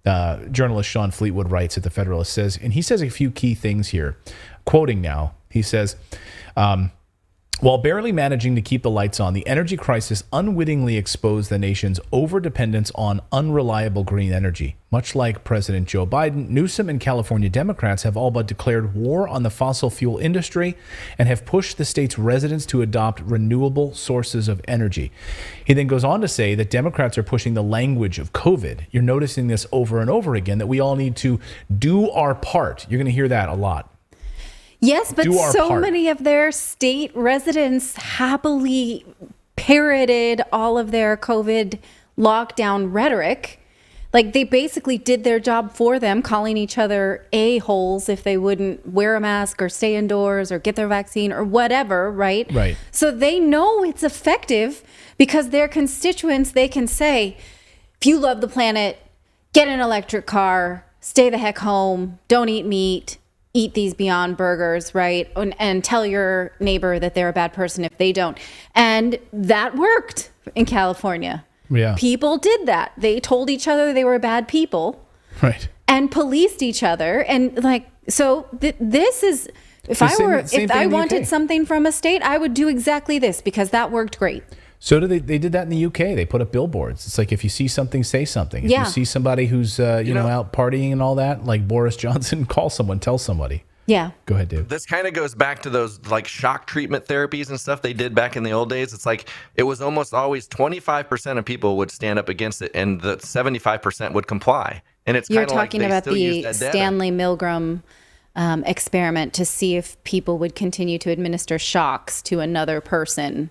Journalist Sean Fleetwood writes at the Federalist, says, and he says a few key things here. Quoting now, he says, while barely managing to keep the lights on, the energy crisis unwittingly exposed the nation's overdependence on unreliable green energy. Much like President Joe Biden, Newsom and California Democrats have all but declared war on the fossil fuel industry and have pushed the state's residents to adopt renewable sources of energy. He then goes on to say that Democrats are pushing the language of COVID. You're noticing this over and over again, that we all need to do our part. You're going to hear that a lot. Yes, but so many of their state residents happily parroted all of their COVID lockdown rhetoric. Like, they basically did their job for them, calling each other a-holes if they wouldn't wear a mask or stay indoors or get their vaccine or whatever, right? Right. So they know it's effective because their constituents, they can say, if you love the planet, get an electric car, stay the heck home, don't eat meat, eat these Beyond Burgers, right? And tell your neighbor that they're a bad person if they don't. And that worked in California. Yeah. People did that. They told each other they were bad people. Right. And policed each other. And like, so this is, if I wanted something from a state, I would do exactly this because that worked great. So they did that in the UK. They put up billboards. It's like, if you see something, say something. If you see somebody who's you know, out partying and all that, like Boris Johnson, call someone, tell somebody. Yeah. Go ahead, Dave. This kind of goes back to those like shock treatment therapies and stuff they did back in the old days. It's like it was almost always 25% of people would stand up against it and the 75% would comply. And it's You're kind of like talking about the Stanley Milgram experiment to see if people would continue to administer shocks to another person.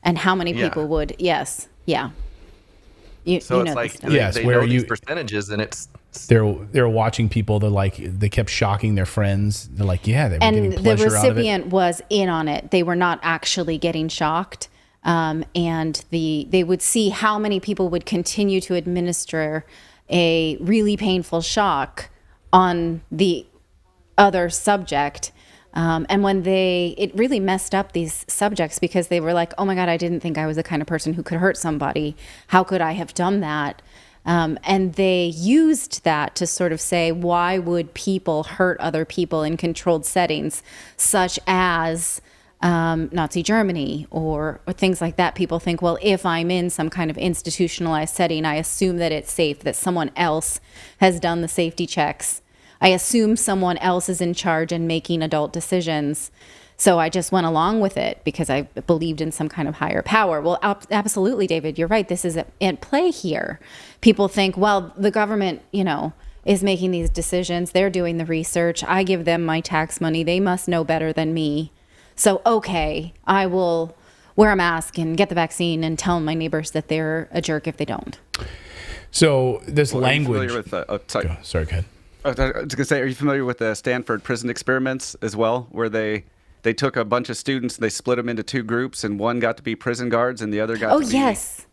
And how many people would? Yes. Yeah. So it's like they know these percentages, and it's they're watching people. They're like, they kept shocking their friends. They're like, yeah, they were getting pleasure out of it. And the recipient was in on it. They were not actually getting shocked, and they would see how many people would continue to administer a really painful shock on the other subject. And when it really messed up these subjects because they were like, oh my God, I didn't think I was the kind of person who could hurt somebody. How could I have done that? And they used that to sort of say, why would people hurt other people in controlled settings, such as Nazi Germany or things like that? People think, well, if I'm in some kind of institutionalized setting, I assume that it's safe, that someone else has done the safety checks. I assume someone else is in charge and making adult decisions. So I just went along with it because I believed in some kind of higher power. Well, absolutely, David, you're right. This is at play here. People think, well, the government, is making these decisions. They're doing the research. I give them my tax money. They must know better than me. So, okay, I will wear a mask and get the vaccine and tell my neighbors that they're a jerk if they don't. So this language. Are you familiar with sorry, go ahead. I was going to say, are you familiar with the Stanford prison experiments as well, where they took a bunch of students and they split them into two groups, and one got to be prison guards and the other got to be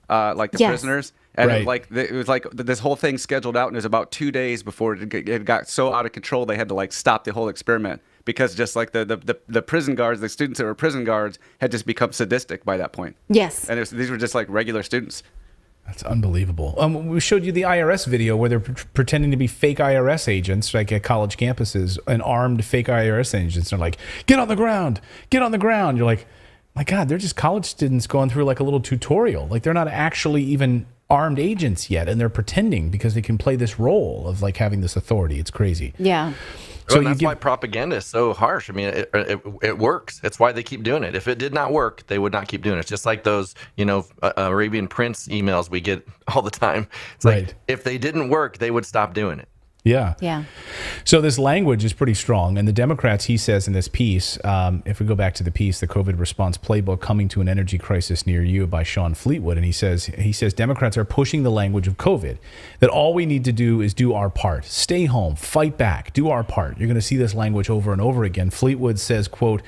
like the prisoners. And it was like this whole thing scheduled out, and it was about 2 days before it got so out of control they had to like stop the whole experiment because just like the prison guards, the students that were prison guards had just become sadistic by that point. Yes. And these were just like regular students. That's unbelievable. We showed you the IRS video where they're pretending to be fake IRS agents, like at college campuses, and armed fake IRS agents. They're like, get on the ground, get on the ground. You're like, my God, they're just college students going through like a little tutorial. Like they're not actually even armed agents yet, and they're pretending because they can play this role of like having this authority. It's crazy. Yeah. So that's why propaganda is so harsh. I mean, it works. It's why they keep doing it. If it did not work, they would not keep doing it. It's just like those, Arabian Prince emails we get all the time. It's like, if they didn't work, they would stop doing it. Yeah. Yeah. So this language is pretty strong. And the Democrats, he says in this piece, if we go back to the piece, the COVID response playbook coming to an energy crisis near you by Sean Fleetwood. And he says Democrats are pushing the language of COVID, that all we need to do is do our part, stay home, fight back, do our part. You're going to see this language over and over again. Fleetwood says, quote,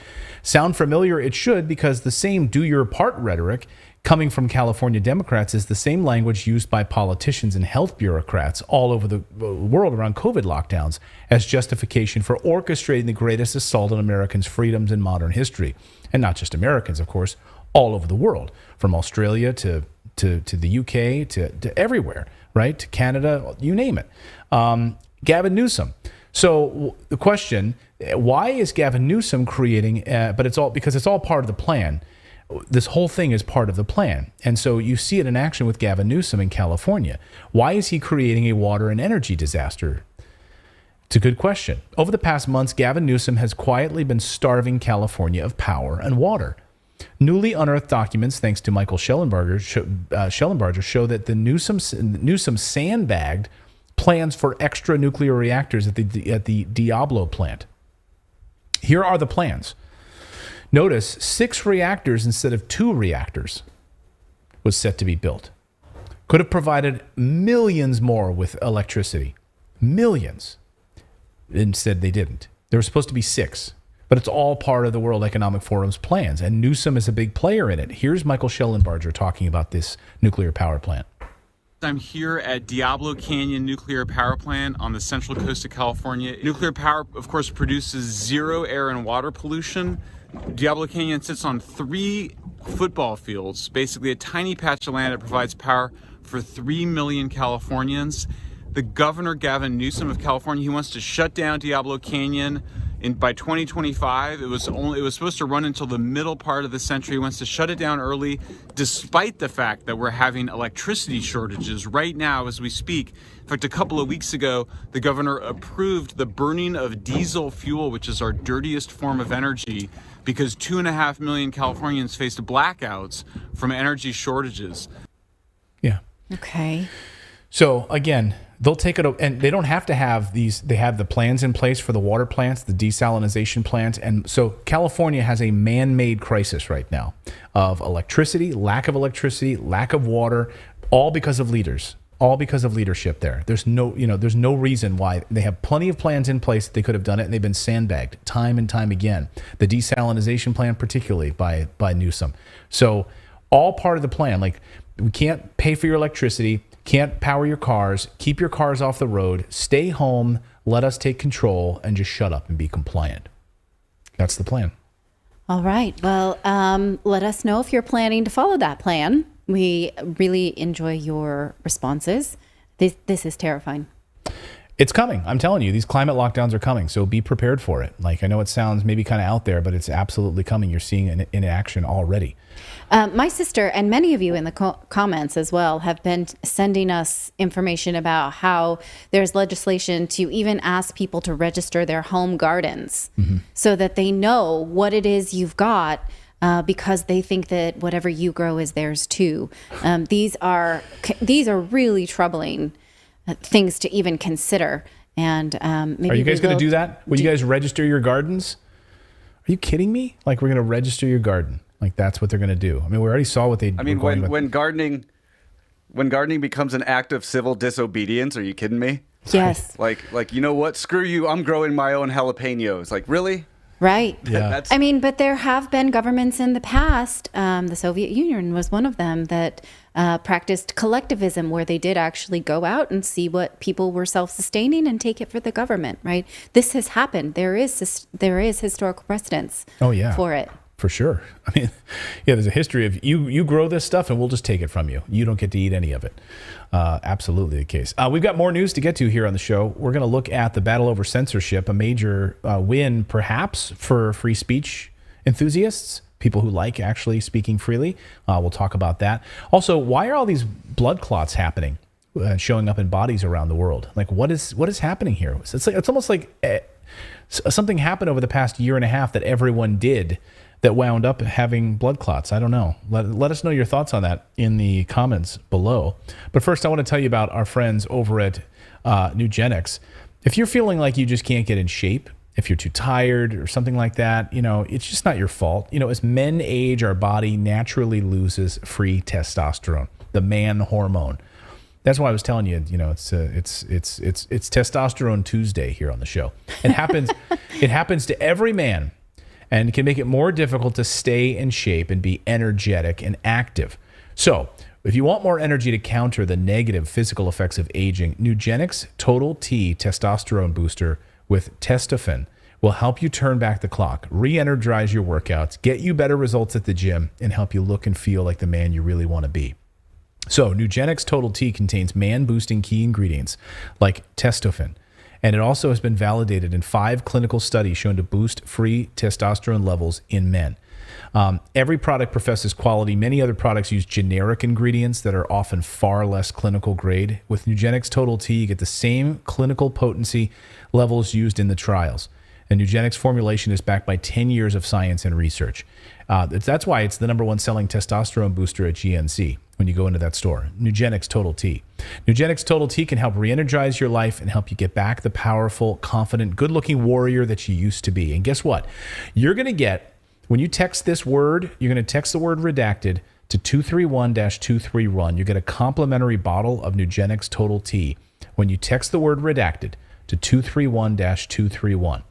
sound familiar? It should, because the same do your part rhetoric coming from California Democrats is the same language used by politicians and health bureaucrats all over the world around COVID lockdowns as justification for orchestrating the greatest assault on Americans' freedoms in modern history. And not just Americans, of course, all over the world, from Australia to the UK to everywhere, right? To Canada, you name it. Gavin Newsom. So the question, why is Gavin Newsom creating, but it's all because it's all part of the plan. This whole thing is part of the plan. And so you see it in action with Gavin Newsom in California. Why is he creating a water and energy disaster? It's a good question. Over the past months, Gavin Newsom has quietly been starving California of power and water. Newly unearthed documents, thanks to Michael Schellenberger, show that the Newsom sandbagged plans for extra nuclear reactors at the Diablo plant. Here are the plans. Notice 6 reactors instead of 2 reactors was set to be built. Could have provided millions more with electricity. Millions. Instead, they didn't. There were supposed to be 6, but it's all part of the World Economic Forum's plans, and Newsom is a big player in it. Here's Michael Schellenberger talking about this nuclear power plant. I'm here at Diablo Canyon Nuclear Power Plant on the central coast of California. Nuclear power, of course, produces 0 air and water pollution. Diablo Canyon sits on 3 football fields, basically a tiny patch of land that provides power for 3 million Californians. The governor, Gavin Newsom of California, he wants to shut down Diablo Canyon by 2025. It was supposed to run until the middle part of the century. He wants to shut it down early, despite the fact that we're having electricity shortages right now as we speak. In fact, a couple of weeks ago, the governor approved the burning of diesel fuel, which is our dirtiest form of energy, because 2.5 million Californians faced blackouts from energy shortages. Yeah. Okay. So again, they'll take it, and they don't have to have these. They have the plans in place for the water plants, the desalination plant, and so California has a man-made crisis right now of electricity, lack of water, all because of leaders. All because of leadership there. There's no reason why. They have plenty of plans in place that they could have done it, and they've been sandbagged time and time again. The desalination plan, particularly by Newsom. So all part of the plan. Like, we can't pay for your electricity, can't power your cars, keep your cars off the road, stay home, let us take control, and just shut up and be compliant. That's the plan. All right. Well, let us know if you're planning to follow that plan. We really enjoy your responses. This is terrifying. It's coming. I'm telling you, these climate lockdowns are coming. So be prepared for it. Like, I know it sounds maybe kind of out there, but it's absolutely coming. You're seeing it in action already. My sister and many of you in the comments as well have been sending us information about how there's legislation to even ask people to register their home gardens so that they know what it is you've got. Because they think that whatever you grow is theirs too. These are really troubling things to even consider. And maybe are you guys going to do that? Will you guys register your gardens? Are you kidding me? Like, we're going to register your garden? Like, that's what they're going to do? I mean, we already saw what they. I mean, when gardening becomes an act of civil disobedience, are you kidding me? Yes. Like you know what? Screw you! I'm growing my own jalapenos. Like, really? Right. Yeah. I mean, but there have been governments in the past, the Soviet Union was one of them, that practiced collectivism, where they did actually go out and see what people were self-sustaining and take it for the government, right? This has happened. There is historical precedence for it. For sure. I mean, yeah, there's a history of you grow this stuff and we'll just take it from you. You don't get to eat any of it. Absolutely the case. We've got more news to get to here on the show. We're going to look at the battle over censorship, a major win perhaps for free speech enthusiasts, people who like actually speaking freely. We'll talk about that. Also, why are all these blood clots happening, showing up in bodies around the world? Like, what is happening here? It's almost like something happened over the past year and a half that everyone did that wound up having blood clots. I don't know. Let us know your thoughts on that in the comments below. But first, I want to tell you about our friends over at Nugenics. If you're feeling like you just can't get in shape, if you're too tired or something like that, it's just not your fault. As men age, our body naturally loses free testosterone, the man hormone. That's why I was telling you, it's Testosterone Tuesday here on the show. It happens. It happens to every man, and can make it more difficult to stay in shape and be energetic and active. So, if you want more energy to counter the negative physical effects of aging, Nugenix Total T Testosterone Booster with Testofen will help you turn back the clock, re-energize your workouts, get you better results at the gym, and help you look and feel like the man you really want to be. So, Nugenix Total T contains man-boosting key ingredients like Testofen, and it also has been validated in 5 clinical studies shown to boost free testosterone levels in men. Every product professes quality. Many other products use generic ingredients that are often far less clinical grade. With Nugenix Total T, you get the same clinical potency levels used in the trials. And Nugenix formulation is backed by 10 years of science and research. That's why it's the #1 selling testosterone booster at GNC when you go into that store. Nugenix Total T. Nugenix Total T can help re-energize your life and help you get back the powerful, confident, good-looking warrior that you used to be. And guess what? You're going to get, when you text this word, you're going to text the word redacted to 231-231. You get a complimentary bottle of Nugenix Total T when you text the word redacted to 231-231.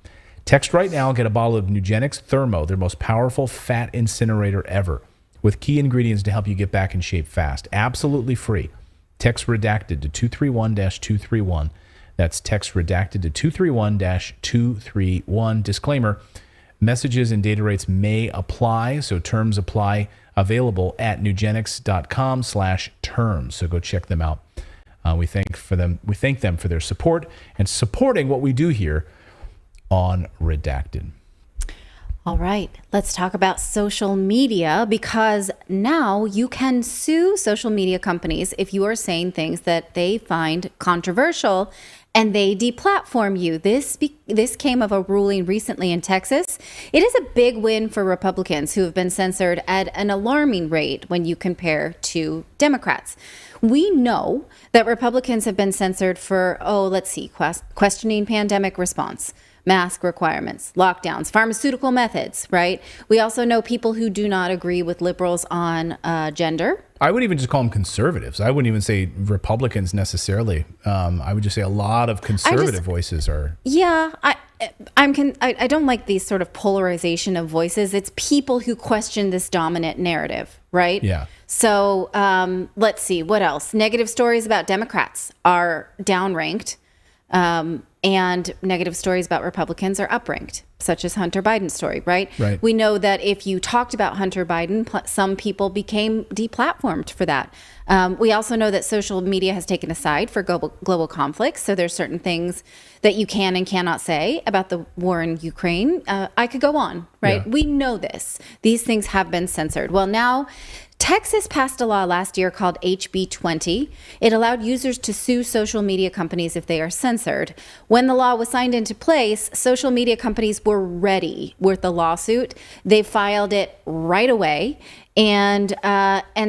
Text right now, get a bottle of Nugenix Thermo, their most powerful fat incinerator ever, with key ingredients to help you get back in shape fast. Absolutely free. Text redacted to 231-231. That's text redacted to 231-231. Disclaimer, messages and data rates may apply, so terms apply. Available at nugenix.com/terms. So go check them out. We thank them for their support and supporting what we do here on Redacted. All right, let's talk about social media, because now you can sue social media companies if you are saying things that they find controversial and they deplatform you. This came of a ruling recently in Texas. It is a big win for Republicans who have been censored at an alarming rate when you compare to Democrats. We know that Republicans have been censored for, questioning pandemic response, mask requirements, lockdowns, pharmaceutical methods, right? We also know people who do not agree with liberals on gender. I would even just call them conservatives. I wouldn't even say Republicans necessarily. I would just say a lot of conservative voices are. Yeah, I don't like these sort of polarization of voices. It's people who question this dominant narrative, right? Yeah. So let's see, what else? Negative stories about Democrats are downranked. And negative stories about Republicans are upranked, such as Hunter Biden's story, right? Right. We know that if you talked about Hunter Biden, some people became deplatformed for that. We also know that social media has taken a side for global conflicts. So there's certain things that you can and cannot say about the war in Ukraine. I could go on, right? Yeah. We know this. These things have been censored. Well, now Texas passed a law last year called HB 20. It allowed users to sue social media companies if they are censored. When the law was signed into place, social media companies were ready with the lawsuit. They filed it right away. And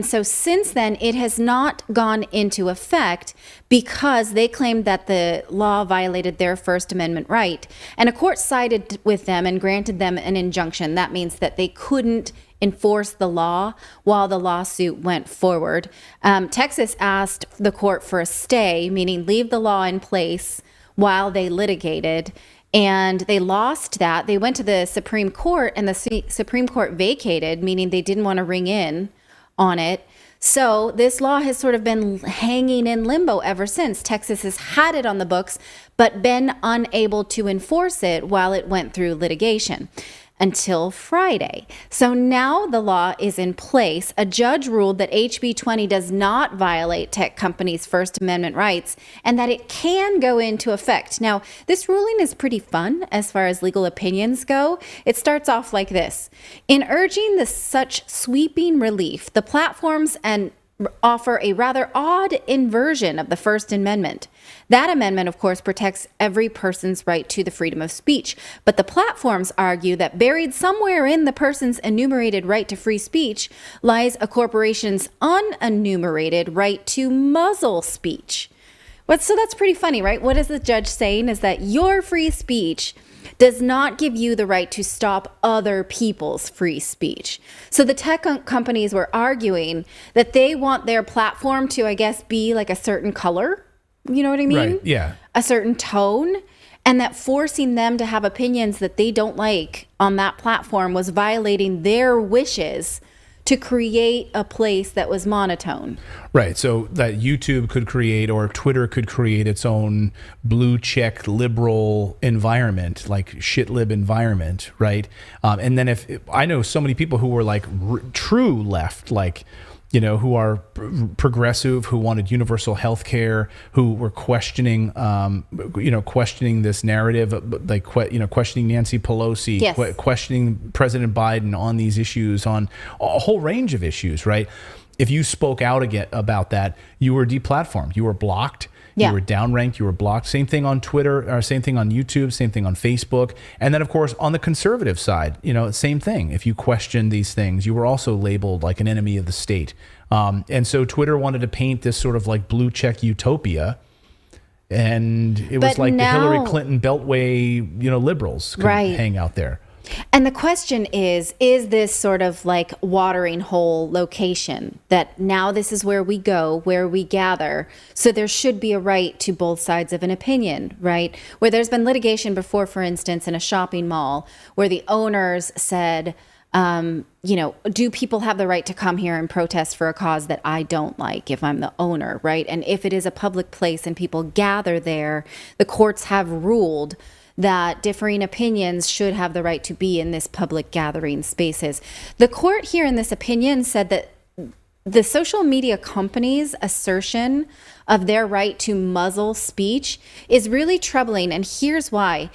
so since then, it has not gone into effect because they claimed that the law violated their First Amendment right. And a court sided with them and granted them an injunction. That means that they couldn't enforce the law while the lawsuit went forward. Texas asked the court for a stay, meaning leave the law in place while they litigated. And they lost that. They went to the Supreme Court, and the Supreme Court vacated, meaning they didn't want to ring in on it. So this law has sort of been hanging in limbo ever since. Texas has had it on the books, but been unable to enforce it while it went through litigation until Friday. So now the law is in place. A judge ruled that HB 20 does not violate tech companies' First Amendment rights and that it can go into effect. Now, this ruling is pretty fun as far as legal opinions go. It starts off like this. In urging such sweeping relief, the platforms and offer a rather odd inversion of the First Amendment. That amendment, of course, protects every person's right to the freedom of speech. But the platforms argue that buried somewhere in the person's enumerated right to free speech lies a corporation's unenumerated right to muzzle speech. So that's pretty funny, right? What is the judge saying is that your free speech does not give you the right to stop other people's free speech. So the tech companies were arguing that they want their platform to, I guess, be like a certain color. You know what I mean? Right, yeah. A certain tone. And that forcing them to have opinions that they don't like on that platform was violating their wishes to create a place that was monotone. Right. So that YouTube could create, or Twitter could create its own blue check liberal environment, like shit lib environment. Right. And then if I know so many people who were like true left, like, you know, who are progressive, who wanted universal health care, who were questioning, questioning this narrative, like, questioning Nancy Pelosi, yes. Questioning President Biden on these issues, on a whole range of issues, right? If you spoke out again about that, you were deplatformed, you were blocked. Yeah. You were downranked, you were blocked. Same thing on Twitter, or same thing on YouTube, same thing on Facebook. And then, of course, on the conservative side, same thing. If you question these things, you were also labeled like an enemy of the state. And so Twitter wanted to paint this sort of like blue check utopia. And it was like the Hillary Clinton Beltway, liberals could hang out there. And the question is this sort of like watering hole location that now this is where we go, where we gather. So there should be a right to both sides of an opinion, right? Where there's been litigation before, for instance, in a shopping mall where the owners said, do people have the right to come here and protest for a cause that I don't like if I'm the owner, right? And if it is a public place and people gather there, the courts have ruled that differing opinions should have the right to be in this public gathering spaces. The court here in this opinion said that the social media companies' assertion of their right to muzzle speech is really troubling, and here's why.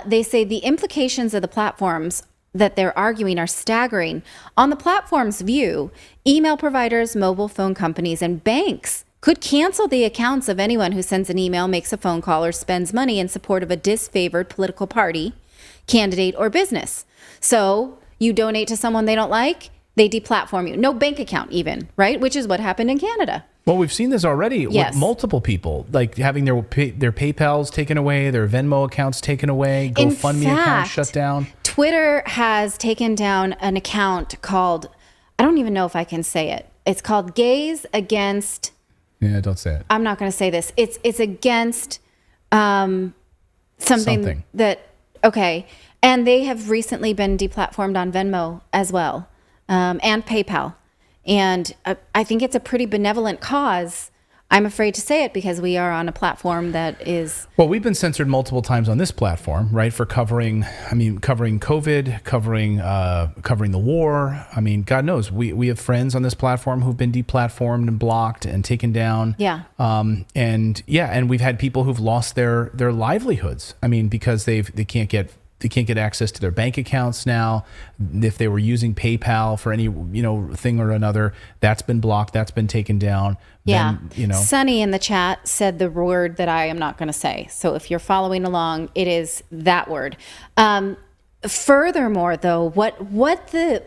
They say the implications of the platforms that they're arguing are staggering. On the platform's view, email providers, mobile phone companies, and banks could cancel the accounts of anyone who sends an email, makes a phone call, or spends money in support of a disfavored political party, candidate, or business. So you donate to someone they don't like, they deplatform you. No bank account even, right? Which is what happened in Canada. Well, we've seen this already with multiple people, like having their PayPals taken away, their Venmo accounts taken away, GoFundMe accounts shut down. Twitter has taken down an account called, I don't even know if I can say it. It's called Gays Against... Yeah, don't say it. I'm not going to say this. It's against something that, okay. And they have recently been deplatformed on Venmo as well, and PayPal. And I think it's a pretty benevolent cause. I'm afraid to say it because we are on a platform that is... Well, we've been censored multiple times on this platform, right? For covering COVID, covering the war. I mean, God knows, we have friends on this platform who've been deplatformed and blocked and taken down. Yeah. And we've had people who've lost their livelihoods. I mean, because they can't get access to their bank accounts now. If they were using PayPal for any, thing or another, that's been blocked, that's been taken down. Yeah. Then, Sunny in the chat said the word that I am not going to say. So if you're following along, it is that word. Furthermore, though, what the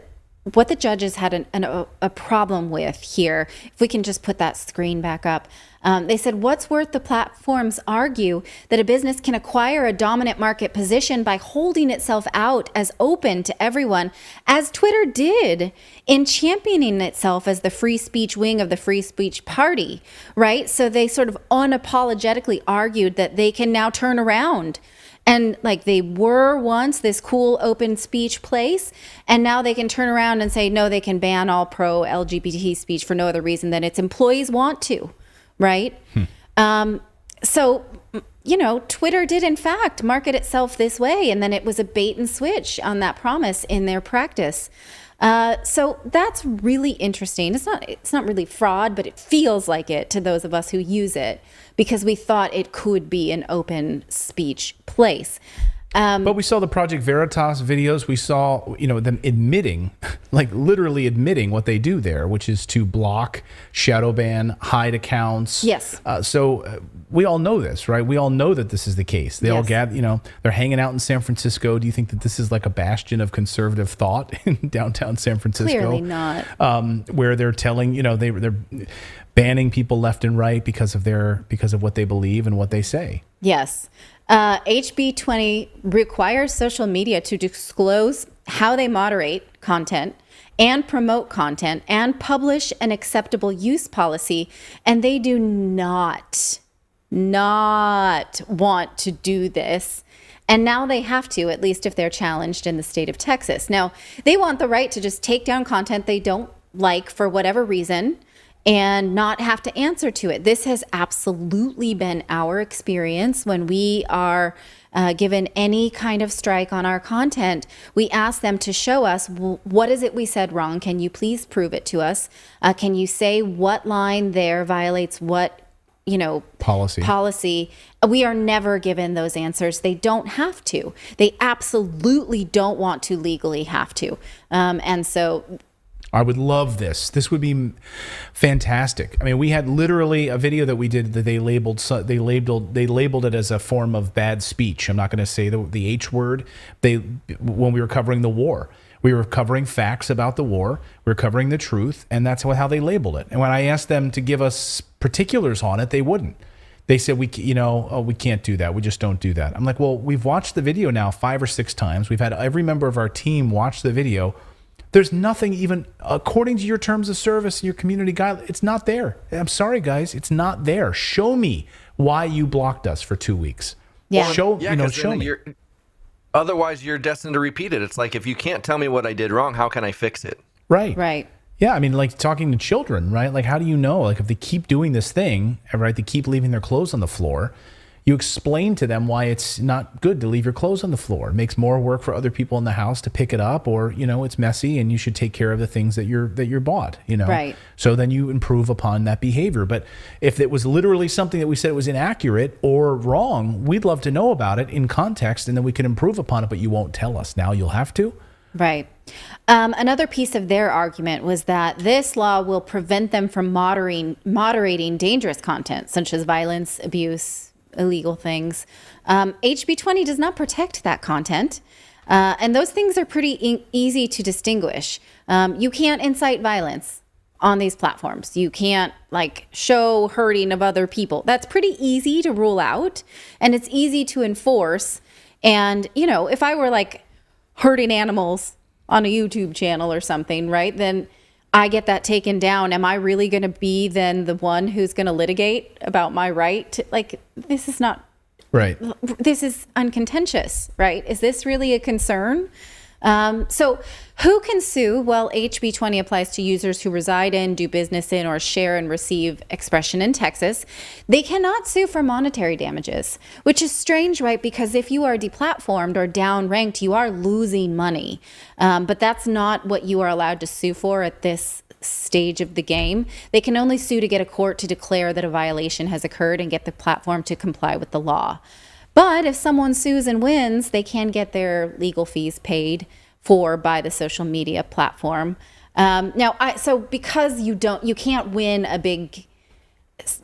judges had a problem with here, if we can just put that screen back up, they said, what's worth the platforms argue that a business can acquire a dominant market position by holding itself out as open to everyone, as Twitter did in championing itself as the free speech wing of the free speech party, right? So they sort of unapologetically argued that they can now turn around. And like they were once this cool open speech place, and now they can turn around and say, no, they can ban all pro-LGBT speech for no other reason than its employees want to, right? So, Twitter did in fact market itself this way, and then it was a bait and switch on that promise in their practice. So that's really interesting. It's not really fraud, but it feels like it to those of us who use it because we thought it could be an open speech place. But we saw the Project Veritas videos. We saw, them admitting, like literally admitting what they do there, which is to block, shadow ban, hide accounts. Yes. So we all know this, right? We all know that this is the case. They all gather, they're hanging out in San Francisco. Do you think that this is like a bastion of conservative thought in downtown San Francisco? Clearly not. Where they're telling, they're banning people left and right because of what they believe and what they say. Yes. HB 20 requires social media to disclose how they moderate content and promote content and publish an acceptable use policy. And they do not want to do this. And now they have to, at least if they're challenged in the state of Texas. Now, they want the right to just take down content they don't like for whatever reason and not have to answer to it. This has absolutely been our experience when we are given any kind of strike on our content. We ask them to show us, what is it we said wrong? Can you please prove it to us? Can you say what line there violates what policy? We are never given those answers. They don't have to. They absolutely don't want to legally have to. And so I would love this. This would be fantastic. I mean, we had literally a video that we did that they labeled it as a form of bad speech. I'm not going to say the H word. When we were covering the war, we were covering facts about the war. We were covering the truth, and that's how they labeled it. And when I asked them to give us particulars on it, they wouldn't. They said, we can't do that. We just don't do that. I'm like, well, we've watched the video now 5 or 6 times. We've had every member of our team watch the video. There's nothing even, according to your terms of service and your community guidelines, it's not there. I'm sorry, guys. It's not there. Show me why you blocked us for 2 weeks. Yeah. Show me. Otherwise, you're destined to repeat it. It's like, if you can't tell me what I did wrong, how can I fix it? Right. Yeah, I mean, like talking to children, right? Like, how do you know? Like, if they keep doing this thing, right, they keep leaving their clothes on the floor, you explain to them why it's not good to leave your clothes on the floor. It makes more work for other people in the house to pick it up, or, it's messy and you should take care of the things that you're bought, Right. So then you improve upon that behavior. But if it was literally something that we said was inaccurate or wrong, we'd love to know about it in context, and then we can improve upon it, but you won't tell us. Now you'll have to. Right. Another piece of their argument was that this law will prevent them from moderating dangerous content, such as violence, abuse, illegal things. HB 20 does not protect that content. And those things are pretty easy to distinguish. You can't incite violence on these platforms. You can't show hurting of other people. That's pretty easy to rule out, and it's easy to enforce. And, if I were hurting animals on a YouTube channel or something, right, then I get that taken down. Am I really going to be then the one who's going to litigate about my right to, this is not right. This is uncontentious, right? Is this really a concern? So who can sue? Well, HB 20 applies to users who reside in, do business in, or share and receive expression in Texas. They cannot sue for monetary damages, which is strange, right? Because if you are deplatformed or downranked, you are losing money. But that's not what you are allowed to sue for at this stage of the game. They can only sue to get a court to declare that a violation has occurred and get the platform to comply with the law. But if someone sues and wins, they can get their legal fees paid for by the social media platform. So because you can't win a big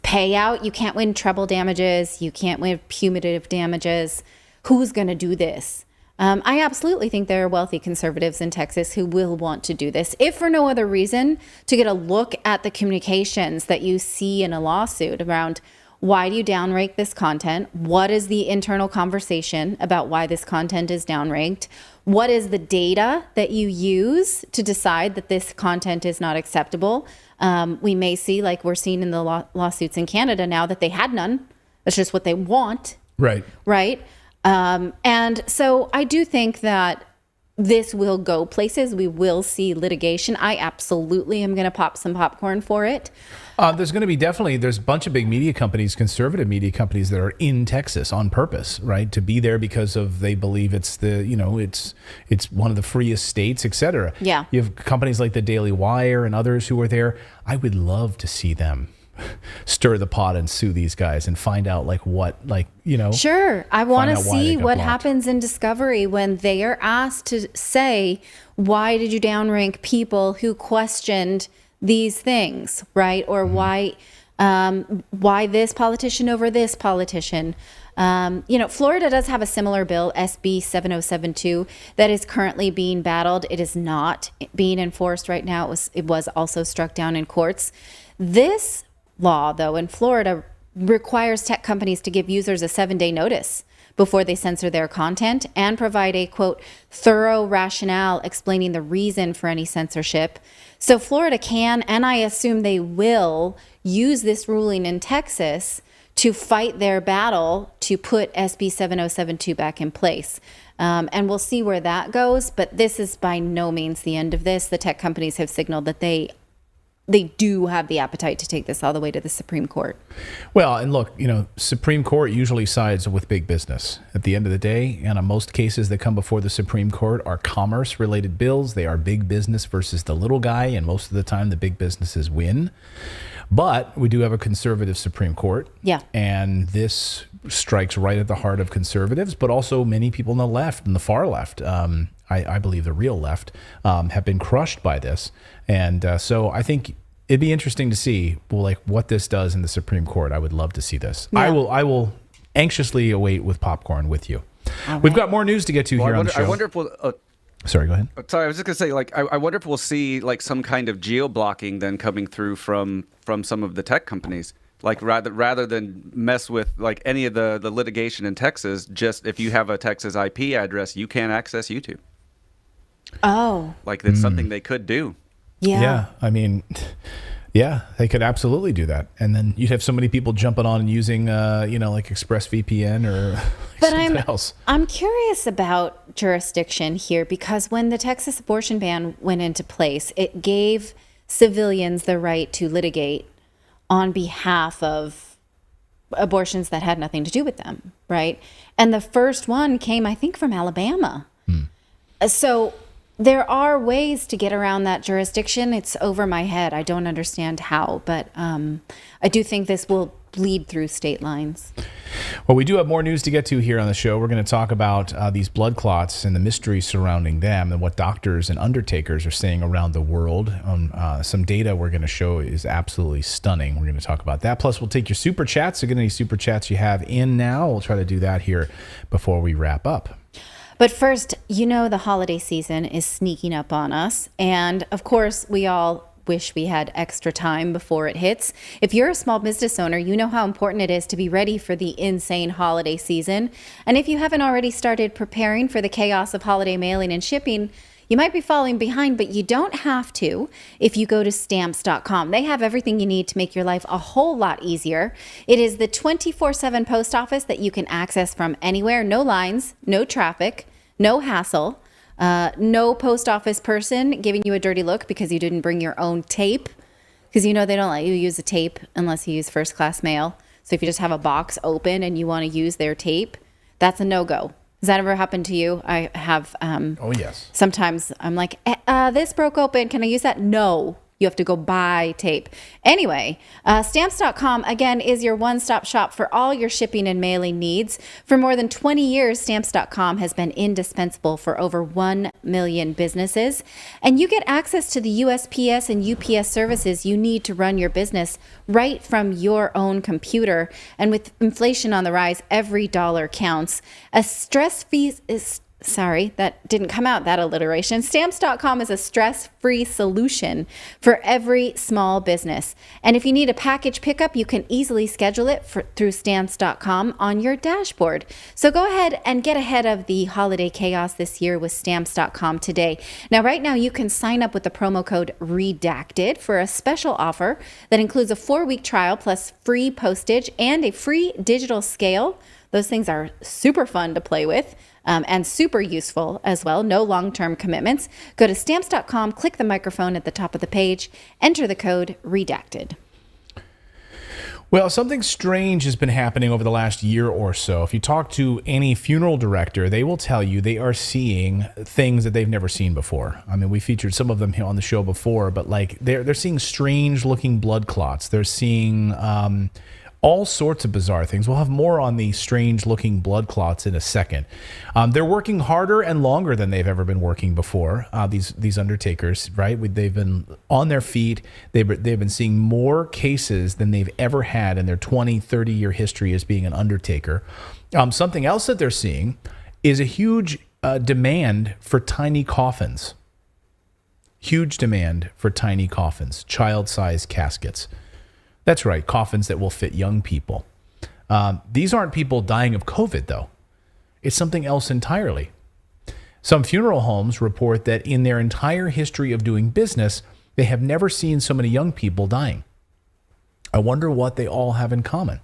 payout, you can't win treble damages, you can't win punitive damages. Who's going to do this? I absolutely think there are wealthy conservatives in Texas who will want to do this, if for no other reason, to get a look at the communications that you see in a lawsuit around why do you downrank this content? What is the internal conversation about why this content is downranked? What is the data that you use to decide that this content is not acceptable? We may see, like we're seeing in the lawsuits in Canada now, that they had none. That's just what they want. Right. Right. And so I do think that this will go places. We will see litigation. I absolutely am going to pop some popcorn for it. There's going to be there's a bunch of big media companies, conservative media companies, that are in Texas on purpose, right? To be there because they believe it's it's one of the freest states, et cetera. Yeah. You have companies like the Daily Wire and others who are there. I would love to see them stir the pot and sue these guys and find out Sure. I want to find out why they see got what blocked. happens in discovery when they are asked to say, why did you downrank people who questioned these things, right? Or why this politician over this politician? Florida does have a similar bill, SB 7072, that is currently being battled. It is not being enforced right now. It was also struck down in courts. This law, though, in Florida requires tech companies to give users a 7-day notice before they censor their content and provide a, quote, thorough rationale explaining the reason for any censorship. So Florida can, and I assume they will, use this ruling in Texas to fight their battle to put SB 7072 back in place. And we'll see where that goes, but this is by no means the end of this. The tech companies have signaled that they do have the appetite to take this all the way to the Supreme Court. Well, and look, Supreme Court usually sides with big business. At the end of the day, and in most cases that come before the Supreme Court are commerce-related bills. They are big business versus the little guy, and most of the time the big businesses win. But we do have a conservative Supreme Court. Yeah. And this strikes right at the heart of conservatives, but also many people on the left and the far left, I believe the real left, have been crushed by this. And so I think it'd be interesting to see what this does in the Supreme Court. I would love to see this. Yeah. I will anxiously await with popcorn with you. Right. We've got more news to get to here on the show. I wonder if we'll... Sorry, go ahead. Sorry, I was just going to say, I wonder if we'll see some kind of geo-blocking then coming through from some of the tech companies. Rather than mess with any of the litigation in Texas, just if you have a Texas IP address, you can't access YouTube. Oh. It's something they could do. Yeah. Yeah. I mean, yeah, they could absolutely do that. And then you'd have so many people jumping on and using, ExpressVPN or something else. I'm curious about jurisdiction here because when the Texas abortion ban went into place, it gave civilians the right to litigate on behalf of abortions that had nothing to do with them, right? And the first one came, I think, from Alabama. So there are ways to get around that jurisdiction. It's over my head. I don't understand how, but I do think this will bleed through state lines. Well, we do have more news to get to here on the show. We're going to talk about these blood clots and the mystery surrounding them and what doctors and undertakers are saying around the world. Some data we're going to show is absolutely stunning. We're going to talk about that. Plus, we'll take your super chats. So get any super chats you have in now. We'll try to do that here before we wrap up. But first, the holiday season is sneaking up on us. And of course, we all wish we had extra time before it hits. If you're a small business owner, you know how important it is to be ready for the insane holiday season. And if you haven't already started preparing for the chaos of holiday mailing and shipping, you might be falling behind, but you don't have to if you go to stamps.com. They have everything you need to make your life a whole lot easier. It is the 24/7 post office that you can access from anywhere. No lines, no traffic, no hassle, no post office person giving you a dirty look because you didn't bring your own tape. Because they don't let you use a tape unless you use first class mail. So if you just have a box open and you want to use their tape, that's a no-go. Has that ever happened to you? I have. Oh, yes. Sometimes I'm like, this broke open. Can I use that? No. You have to go buy tape. Anyway, Stamps.com, again, is your one-stop shop for all your shipping and mailing needs. For more than 20 years, Stamps.com has been indispensable for over 1 million businesses. And you get access to the USPS and UPS services you need to run your business right from your own computer. And with inflation on the rise, every dollar counts. A stress-free... Sorry, that didn't come out, that alliteration. Stamps.com is a stress-free solution for every small business. And if you need a package pickup, you can easily schedule it through Stamps.com on your dashboard. So go ahead and get ahead of the holiday chaos this year with Stamps.com today. Now, right now, you can sign up with the promo code REDACTED for a special offer that includes a 4-week trial plus free postage and a free digital scale. Those things are super fun to play with. And super useful as well. No long-term commitments. Go to Stamps.com, click the microphone at the top of the page, enter the code REDACTED. Well, something strange has been happening over the last year or so. If you talk to any funeral director, they will tell you they are seeing things that they've never seen before. I mean, we featured some of them here on the show before, but like they're seeing strange looking blood clots. They're seeing all sorts of bizarre things. We'll have more on the strange looking blood clots in a second. They're working harder and longer than they've ever been working before. These undertakers, right? They've been on their feet. They've been seeing more cases than they've ever had in their 20, 30-year history as being an undertaker. Something else that they're seeing is a huge demand for tiny coffins. Huge demand for tiny coffins, child-sized caskets. That's right, coffins that will fit young people. These aren't people dying of COVID, though. It's something else entirely. Some funeral homes report that in their entire history of doing business, they have never seen so many young people dying. I wonder what they all have in common.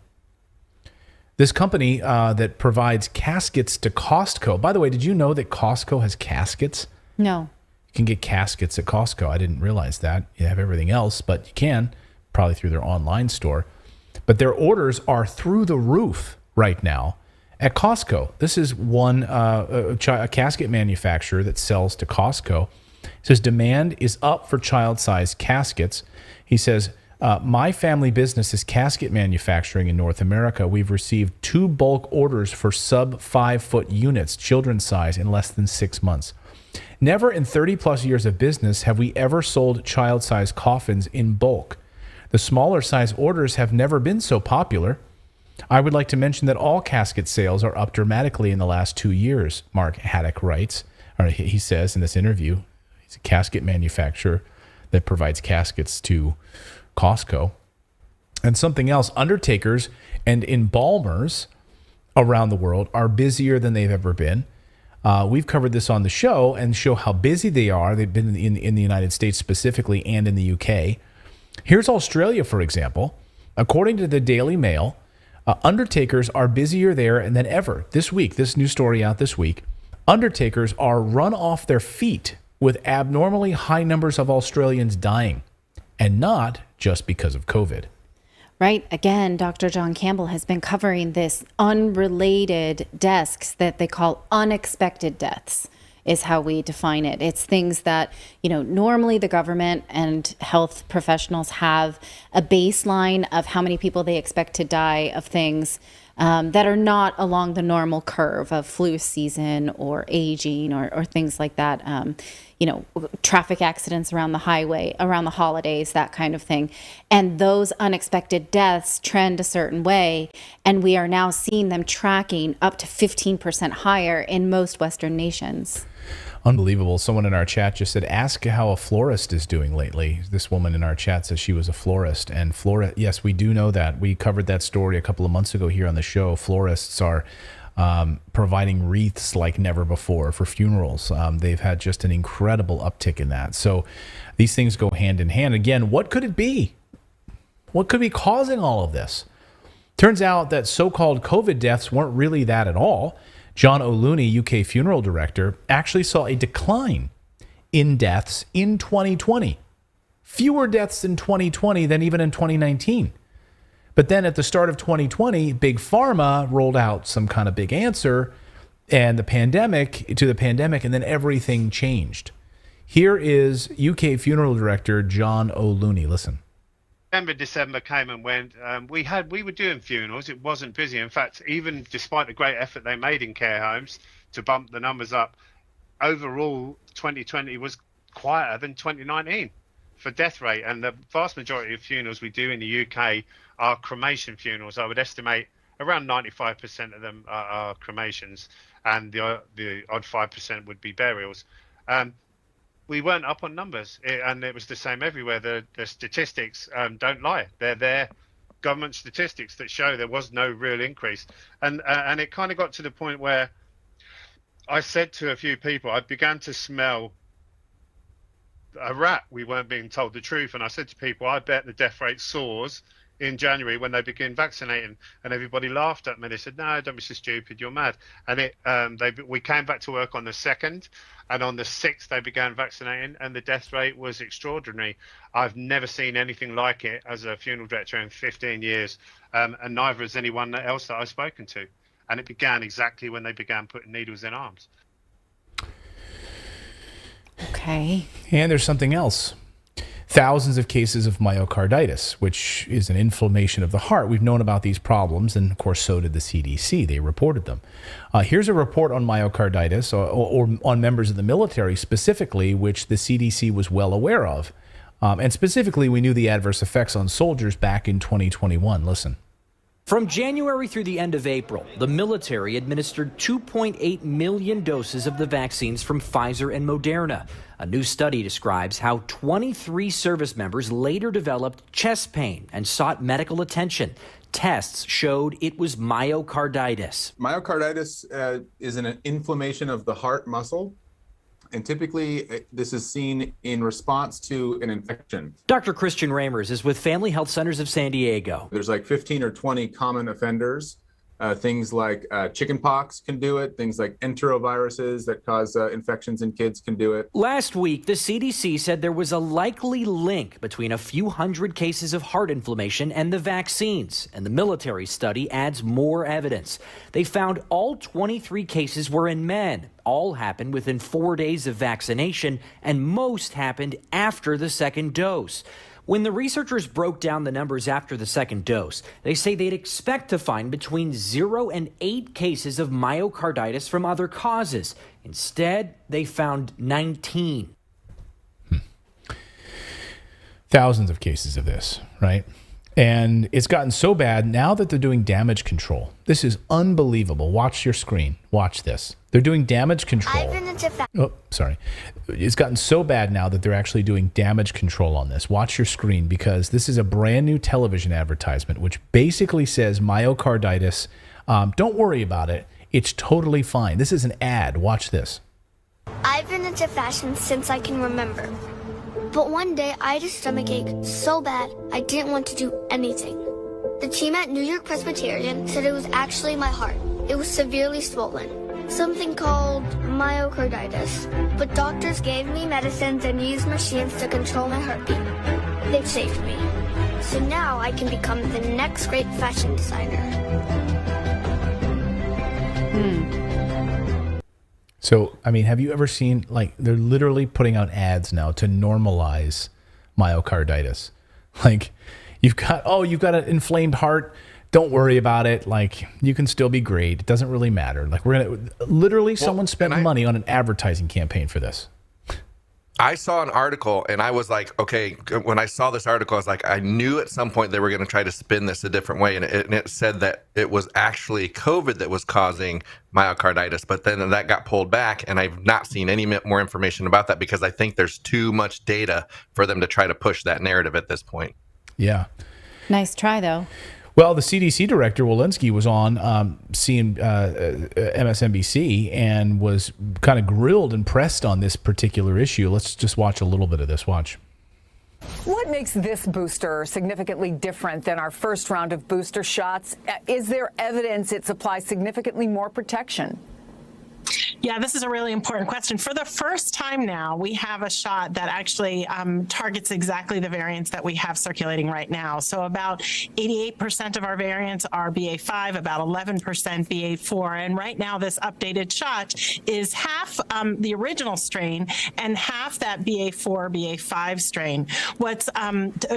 This company that provides caskets to Costco. By the way, did you know that Costco has caskets? No. You can get caskets at Costco. I didn't realize that. You have everything else, but you can. Probably through their online store. But their orders are through the roof right now at Costco. This is one a casket manufacturer that sells to Costco. He says demand is up for child-sized caskets. He says, my family business is casket manufacturing in North America. We've received 2 bulk orders for sub 5-foot units, children's size, in less than 6 months. Never in 30 plus years of business have we ever sold child-sized coffins in bulk. The smaller size orders have never been so popular. I would like to mention that all casket sales are up dramatically in the last 2 years, Mark Haddock writes, or he says in this interview. He's a casket manufacturer that provides caskets to Costco. And something else, undertakers and embalmers around the world are busier than they've ever been. We've covered this on the show and show how busy they are. They've been in the United States specifically and in the UK. Here's Australia, for example. According to the Daily Mail, undertakers are busier there than ever. This week, this new story out this week, undertakers are run off their feet with abnormally high numbers of Australians dying, and not just because of COVID. Right. Again, Dr. John Campbell has been covering this unrelated deaths that they call unexpected deaths. Is how we define it. It's things that, normally the government and health professionals have a baseline of how many people they expect to die of things that are not along the normal curve of flu season or aging or things like that. Traffic accidents around the highway, around the holidays, that kind of thing. And those unexpected deaths trend a certain way. And we are now seeing them tracking up to 15% higher in most Western nations. Unbelievable. Someone in our chat just said, ask how a florist is doing lately. This woman in our chat says she was a florist. And yes, we do know that. We covered that story a couple of months ago here on the show. Florists are providing wreaths like never before for funerals. They've had just an incredible uptick in that. So these things go hand in hand. Again, what could it be? What could be causing all of this? Turns out that so-called COVID deaths weren't really that at all. John O'Looney, UK funeral director, actually saw a decline in deaths in 2020. Fewer deaths in 2020 than even in 2019. But then at the start of 2020, Big Pharma rolled out some kind of big answer and the pandemic, and then everything changed. Here is UK funeral director John O'Looney. Listen. December came and went. We were doing funerals. It wasn't busy. In fact, even despite the great effort they made in care homes to bump the numbers up, overall 2020 was quieter than 2019 for death rate. And the vast majority of funerals we do in the UK are cremation funerals. I would estimate around 95% of them are cremations, and the odd 5% would be burials. We weren't up on numbers, and it was the same everywhere. The statistics don't lie. They're there, government statistics that show there was no real increase. And it kind of got to the point where I said to a few people, I began to smell a rat. We weren't being told the truth. And I said to people, I bet the death rate soars in January when they began vaccinating, and everybody laughed at me. They said, "No, don't be so stupid. You're mad." And we came back to work on the 2nd, and on the 6th they began vaccinating, and the death rate was extraordinary. I've never seen anything like it as a funeral director in 15 years, and neither has anyone else that I've spoken to. And it began exactly when they began putting needles in arms. Okay. And there's something else. Thousands of cases of myocarditis, which is an inflammation of the heart. We've known about these problems, and of course, so did the CDC. They reported them. Here's a report on myocarditis, or on members of the military specifically, which the CDC was well aware of. And specifically, we knew the adverse effects on soldiers back in 2021. Listen. From January through the end of April, the military administered 2.8 million doses of the vaccines from Pfizer and Moderna. A new study describes how 23 service members later developed chest pain and sought medical attention. Tests showed it was myocarditis. Myocarditis is an inflammation of the heart muscle. And typically, this is seen in response to an infection. Dr. Christian Ramers is with Family Health Centers of San Diego. There's like 15 or 20 common offenders. Things like chickenpox can do it. Things like enteroviruses that cause infections in kids can do it. Last week, the CDC said there was a likely link between a few hundred cases of heart inflammation and the vaccines, and the military study adds more evidence. They found all 23 cases were in men. All happened within 4 days of vaccination, and most happened after the second dose. When the researchers broke down the numbers after the second dose, they say they'd expect to find between 0 and 8 cases of myocarditis from other causes. Instead, they found 19. Thousands of cases of this, right? And it's gotten so bad now that they're doing damage control. This is unbelievable. Watch your screen. Watch this. They're doing damage control. Oh, sorry. It's gotten so bad now that they're actually doing damage control on this. Watch your screen, because this is a brand new television advertisement which basically says myocarditis. Don't worry about it. It's totally fine. This is an ad. Watch this. I've been into fashion since I can remember. But one day I had a stomach ache so bad I didn't want to do anything. The team at New York Presbyterian said it was actually my heart. It was severely swollen. Something called myocarditis. But doctors gave me medicines and used machines to control my heartbeat. They've saved me. So now I can become the next great fashion designer. So, I mean, have you ever seen, like, they're literally putting out ads now to normalize myocarditis. Like, you've got an inflamed heart. Don't worry about it. Like, you can still be great. It doesn't really matter. Like, someone spent money on an advertising campaign for this. I saw an article and I was like, okay, when I saw this article, I was like, I knew at some point they were going to try to spin this a different way. And it said that it was actually COVID that was causing myocarditis, but then that got pulled back. And I've not seen any more information about that because I think there's too much data for them to try to push that narrative at this point. Yeah. Nice try, though. Well, the CDC director, Walensky, was on MSNBC and was kind of grilled and pressed on this particular issue. Let's just watch a little bit of this. Watch. What makes this booster significantly different than our first round of booster shots? Is there evidence it supplies significantly more protection? Yeah, this is a really important question. For the first time now, we have a shot that actually targets exactly the variants that we have circulating right now. So about 88% of our variants are BA5, about 11% BA4. And right now, this updated shot is half the original strain and half that BA4, BA5 strain, what's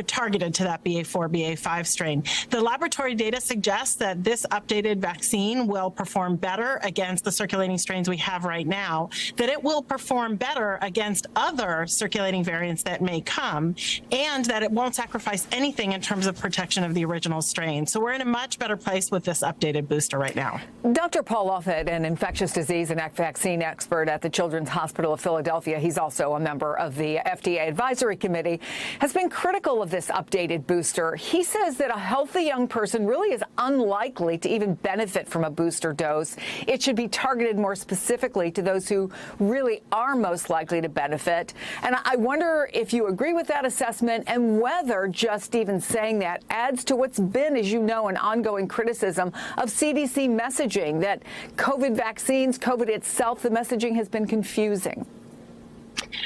targeted to that BA4, BA5 strain. The laboratory data suggests that this updated vaccine will perform better against the circulating strains we have right now, that it will perform better against other circulating variants that may come, and that it won't sacrifice anything in terms of protection of the original strain. So we're in a much better place with this updated booster right now. Dr. Paul Offit, an infectious disease and vaccine expert at the Children's Hospital of Philadelphia, he's also a member of the FDA Advisory Committee, has been critical of this updated booster. He says that a healthy young person really is unlikely to even benefit from a booster dose. It should be targeted more specifically specifically to those who really are most likely to benefit. And I wonder if you agree with that assessment and whether just even saying that adds to what's been, as you know, an ongoing criticism of CDC messaging, that COVID vaccines, COVID itself, the messaging has been confusing.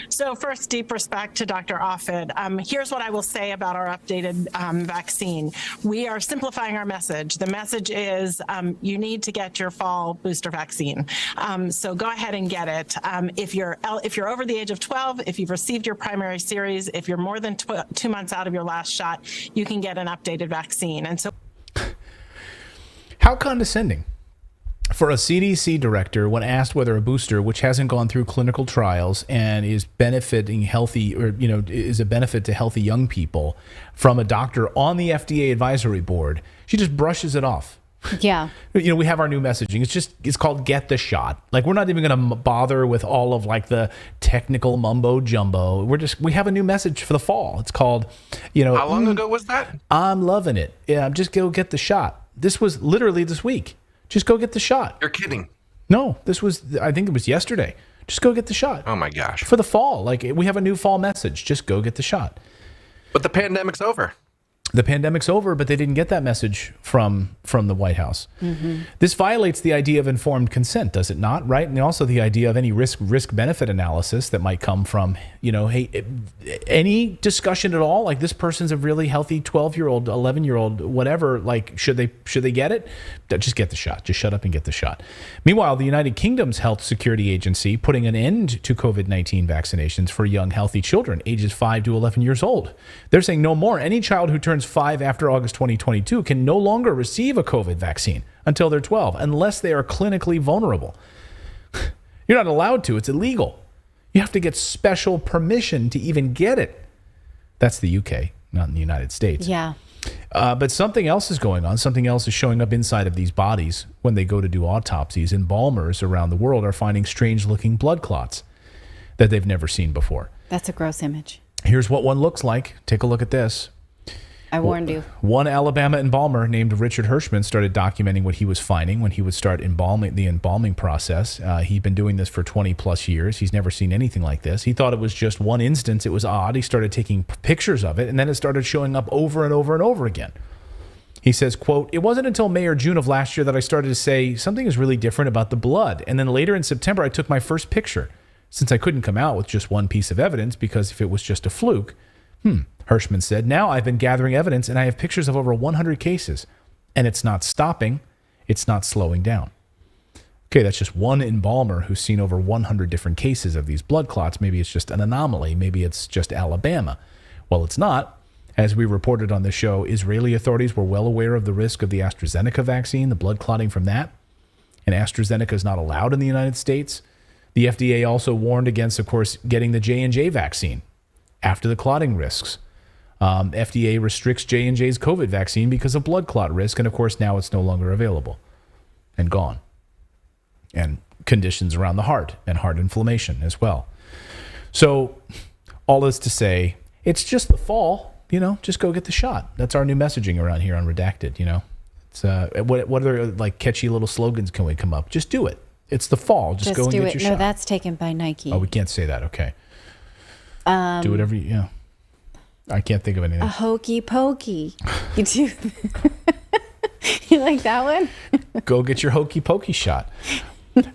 So first, deep respect to Dr. Offit. Here's what I will say about our updated vaccine. We are simplifying our message. The message is you need to get your fall booster vaccine. So go ahead and get it. If you're over the age of 12, if you've received your primary series, if you're more than 2 months out of your last shot, you can get an updated vaccine. And so, how condescending for a CDC director when asked whether a booster, which hasn't gone through clinical trials and is benefiting healthy, or is a benefit to healthy young people, from a doctor on the FDA advisory board, she just brushes it off. Yeah. We have our new messaging. It's called get the shot. Like, we're not even going to bother with all of like the technical mumbo jumbo. We have a new message for the fall. It's called, How long ago was that? I'm loving it. Yeah. Just go get the shot. This was literally this week. Just go get the shot. You're kidding. No, I think it was yesterday. Just go get the shot. Oh my gosh. For the fall. Like, we have a new fall message. Just go get the shot. But the pandemic's over. The pandemic's over, but they didn't get that message from the White House. Mm-hmm. This violates the idea of informed consent, does it not? Right? And also the idea of any risk-benefit analysis that might come from, hey, any discussion at all, like this person's a really healthy 12-year-old, 11-year-old, whatever, like should they get it? Just get the shot. Just shut up and get the shot. Meanwhile, the United Kingdom's Health Security Agency putting an end to COVID-19 vaccinations for young, healthy children ages 5 to 11 years old. They're saying no more. Any child who turns 5 after August 2022 can no longer receive a COVID vaccine until they're 12, unless they are clinically vulnerable. You're not allowed to. It's illegal. You have to get special permission to even get it. That's the UK, not in the United States. Yeah. But something else is going on. Something else is showing up inside of these bodies when they go to do autopsies. Embalmers around the world are finding strange-looking blood clots that they've never seen before. That's a gross image. Here's what one looks like. Take a look at this. I warned you. One Alabama embalmer named Richard Hirschman started documenting what he was finding when he would start the embalming process. He'd been doing this for 20 plus years. He's never seen anything like this. He thought it was just one instance. It was odd. He started taking pictures of it, and then it started showing up over and over and over again. He says, quote, "It wasn't until May or June of last year that I started to say something is really different about the blood. And then later in September, I took my first picture. Since I couldn't come out with just one piece of evidence, because if it was just a fluke, Hirschman said, now I've been gathering evidence and I have pictures of over 100 cases. And it's not stopping. It's not slowing down." Okay, that's just one embalmer who's seen over 100 different cases of these blood clots. Maybe it's just an anomaly. Maybe it's just Alabama. Well, it's not. As we reported on the show, Israeli authorities were well aware of the risk of the AstraZeneca vaccine, the blood clotting from that. And AstraZeneca is not allowed in the United States. The FDA also warned against, of course, getting the J&J vaccine after the clotting risks. FDA restricts J&J's COVID vaccine because of blood clot risk, and of course now it's no longer available and gone. And conditions around the heart and heart inflammation as well. So all this to say, it's just the fall, just go get the shot. That's our new messaging around here on Redacted, It's what other like catchy little slogans can we come up? Just do it. It's the fall. Just go and do get it. your shot. No, that's taken by Nike. Oh, we can't say that. Okay. Do whatever you, I can't think of anything. A hokey pokey. You do. You like that one? Go get your hokey pokey shot.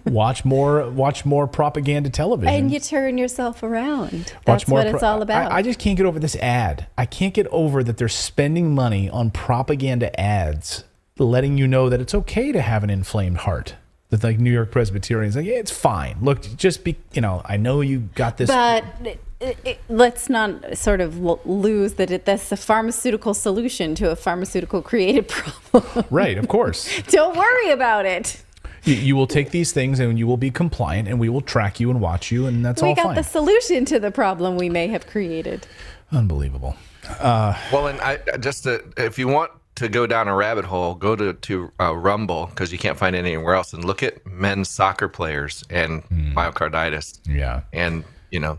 Watch more propaganda television. And you turn yourself around. That's what it's all about. I just can't get over this ad. I can't get over that they're spending money on propaganda ads, letting you know that it's okay to have an inflamed heart. That like New York Presbyterians, like, yeah, it's fine. Look, just be, I know you got this. But let's not sort of lose that that's a pharmaceutical solution to a pharmaceutical created problem. Right, of course. Don't worry about it. You will take these things and you will be compliant, and we will track you and watch you, and that's all fine. We got the solution to the problem we may have created. Unbelievable. Well, and if you want to go down a rabbit hole, go to Rumble, because you can't find it anywhere else, and look at men's soccer players and myocarditis. Yeah. And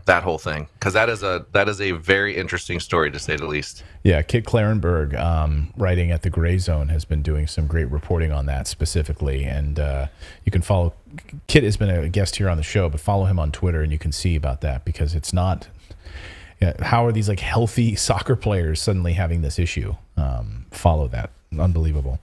that whole thing, because that is a very interesting story, to say the least. Yeah, Kit Clarenberg, writing at the Gray Zone, has been doing some great reporting on that specifically, and you can follow Kit has been a guest here on the show, but follow him on Twitter and you can see about that, because it's not. How are these like healthy soccer players suddenly having this issue? Follow that. Unbelievable.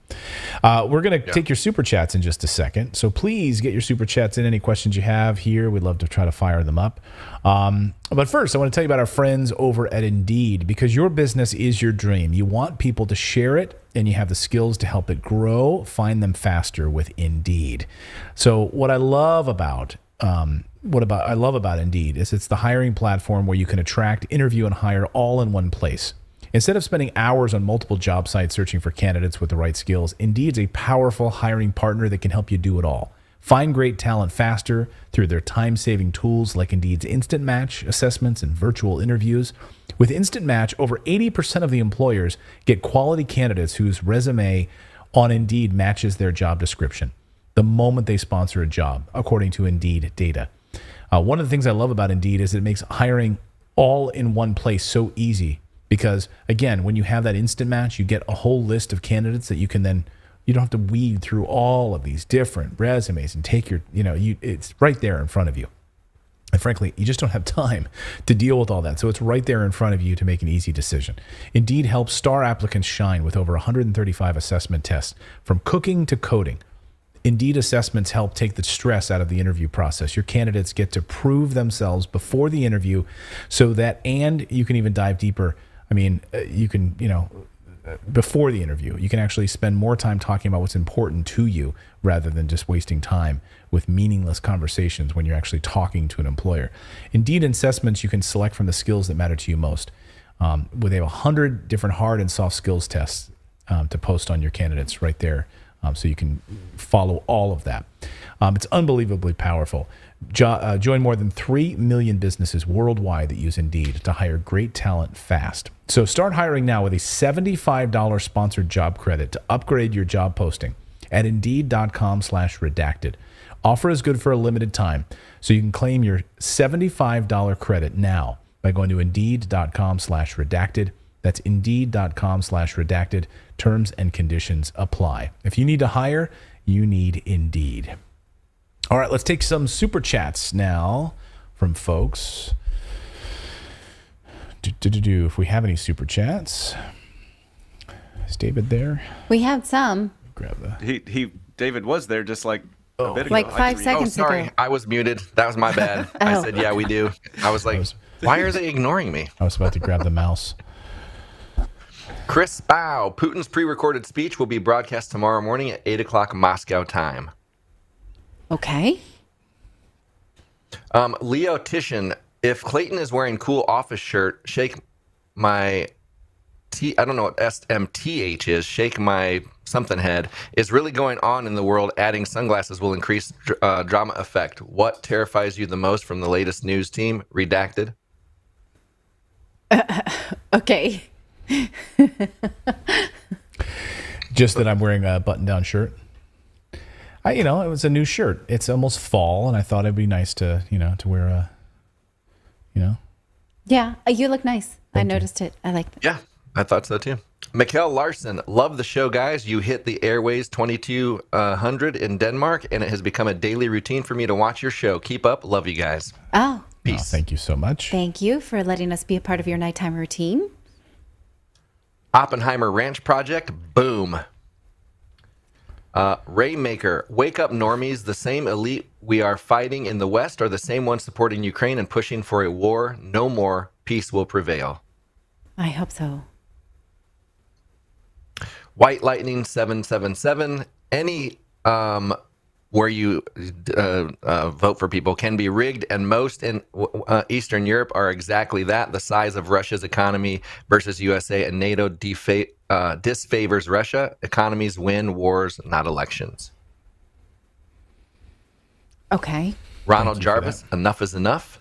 We're going to take your super chats in just a second. So please get your super chats in. Any questions you have here, we'd love to try to fire them up. But first, I want to tell you about our friends over at Indeed, because your business is your dream. You want people to share it, and you have the skills to help it grow. Find them faster with Indeed. So what I love about Indeed is it's the hiring platform where you can attract, interview, and hire all in one place. Instead of spending hours on multiple job sites searching for candidates with the right skills, Indeed's a powerful hiring partner that can help you do it all. Find great talent faster through their time-saving tools like Indeed's Instant Match assessments and virtual interviews. With Instant Match, over 80% of the employers get quality candidates whose resume on Indeed matches their job description the moment they sponsor a job, according to Indeed data. One of the things I love about Indeed is it makes hiring all in one place so easy. Because, again, when you have that instant match, you get a whole list of candidates that you can then, you don't have to weed through all of these different resumes and take your, it's right there in front of you. And frankly, you just don't have time to deal with all that. So it's right there in front of you to make an easy decision. Indeed helps star applicants shine with over 135 assessment tests, from cooking to coding. Indeed assessments help take the stress out of the interview process. Your candidates get to prove themselves before the interview and you can even dive deeper. You can, before the interview, you can actually spend more time talking about what's important to you rather than just wasting time with meaningless conversations when you're actually talking to an employer. Indeed assessments, you can select from the skills that matter to you most. They have 100 different hard and soft skills tests to post on your candidates right there. So you can follow all of that. It's unbelievably powerful. Join more than 3 million businesses worldwide that use Indeed to hire great talent fast. So start hiring now with a $75 sponsored job credit to upgrade your job posting at Indeed.com/redacted. Offer is good for a limited time, so you can claim your $75 credit now by going to Indeed.com/redacted. That's Indeed.com/redacted. Terms and conditions apply. If you need to hire, you need Indeed. All right, let's take some super chats now from folks. If we have any super chats. Is David there? We have some. Grab the. David was there just like a bit ago. Like 5 seconds sorry. ago. I was muted. That was my bad. I said, yeah, we do. I was like, why are they ignoring me? I was about to grab the mouse. Chris Bow. Putin's pre-recorded speech will be broadcast tomorrow morning at 8 o'clock Moscow time. Okay. Leo Titian, if Clayton is wearing cool office shirt, shake my I don't know what SMTH is, shake my something head, is really going on in the world. Adding sunglasses will increase drama effect. What terrifies you the most from the latest news team? Redacted. Okay. Just that I'm wearing a button-down shirt. It was a new shirt. It's almost fall, and I thought it'd be nice to wear a, Yeah, you look nice. I noticed it. I like it. Yeah, I thought so too. Mikkel Larson, love the show, guys. You hit the airways 2200 in Denmark, and it has become a daily routine for me to watch your show. Keep up. Love you guys. Oh. Peace. Oh, thank you so much. Thank you for letting us be a part of your nighttime routine. Oppenheimer Ranch Project. Boom. Raymaker, wake up normies. The same elite we are fighting in the West are the same ones supporting Ukraine and pushing for a war. No more. Peace will prevail. I hope so. White Lightning 777. Any where you vote for people can be rigged, and most in Eastern Europe are exactly that. The size of Russia's economy versus USA and NATO disfavors Russia. Economies win wars, not elections. Okay. Ronald Jarvis, enough is enough.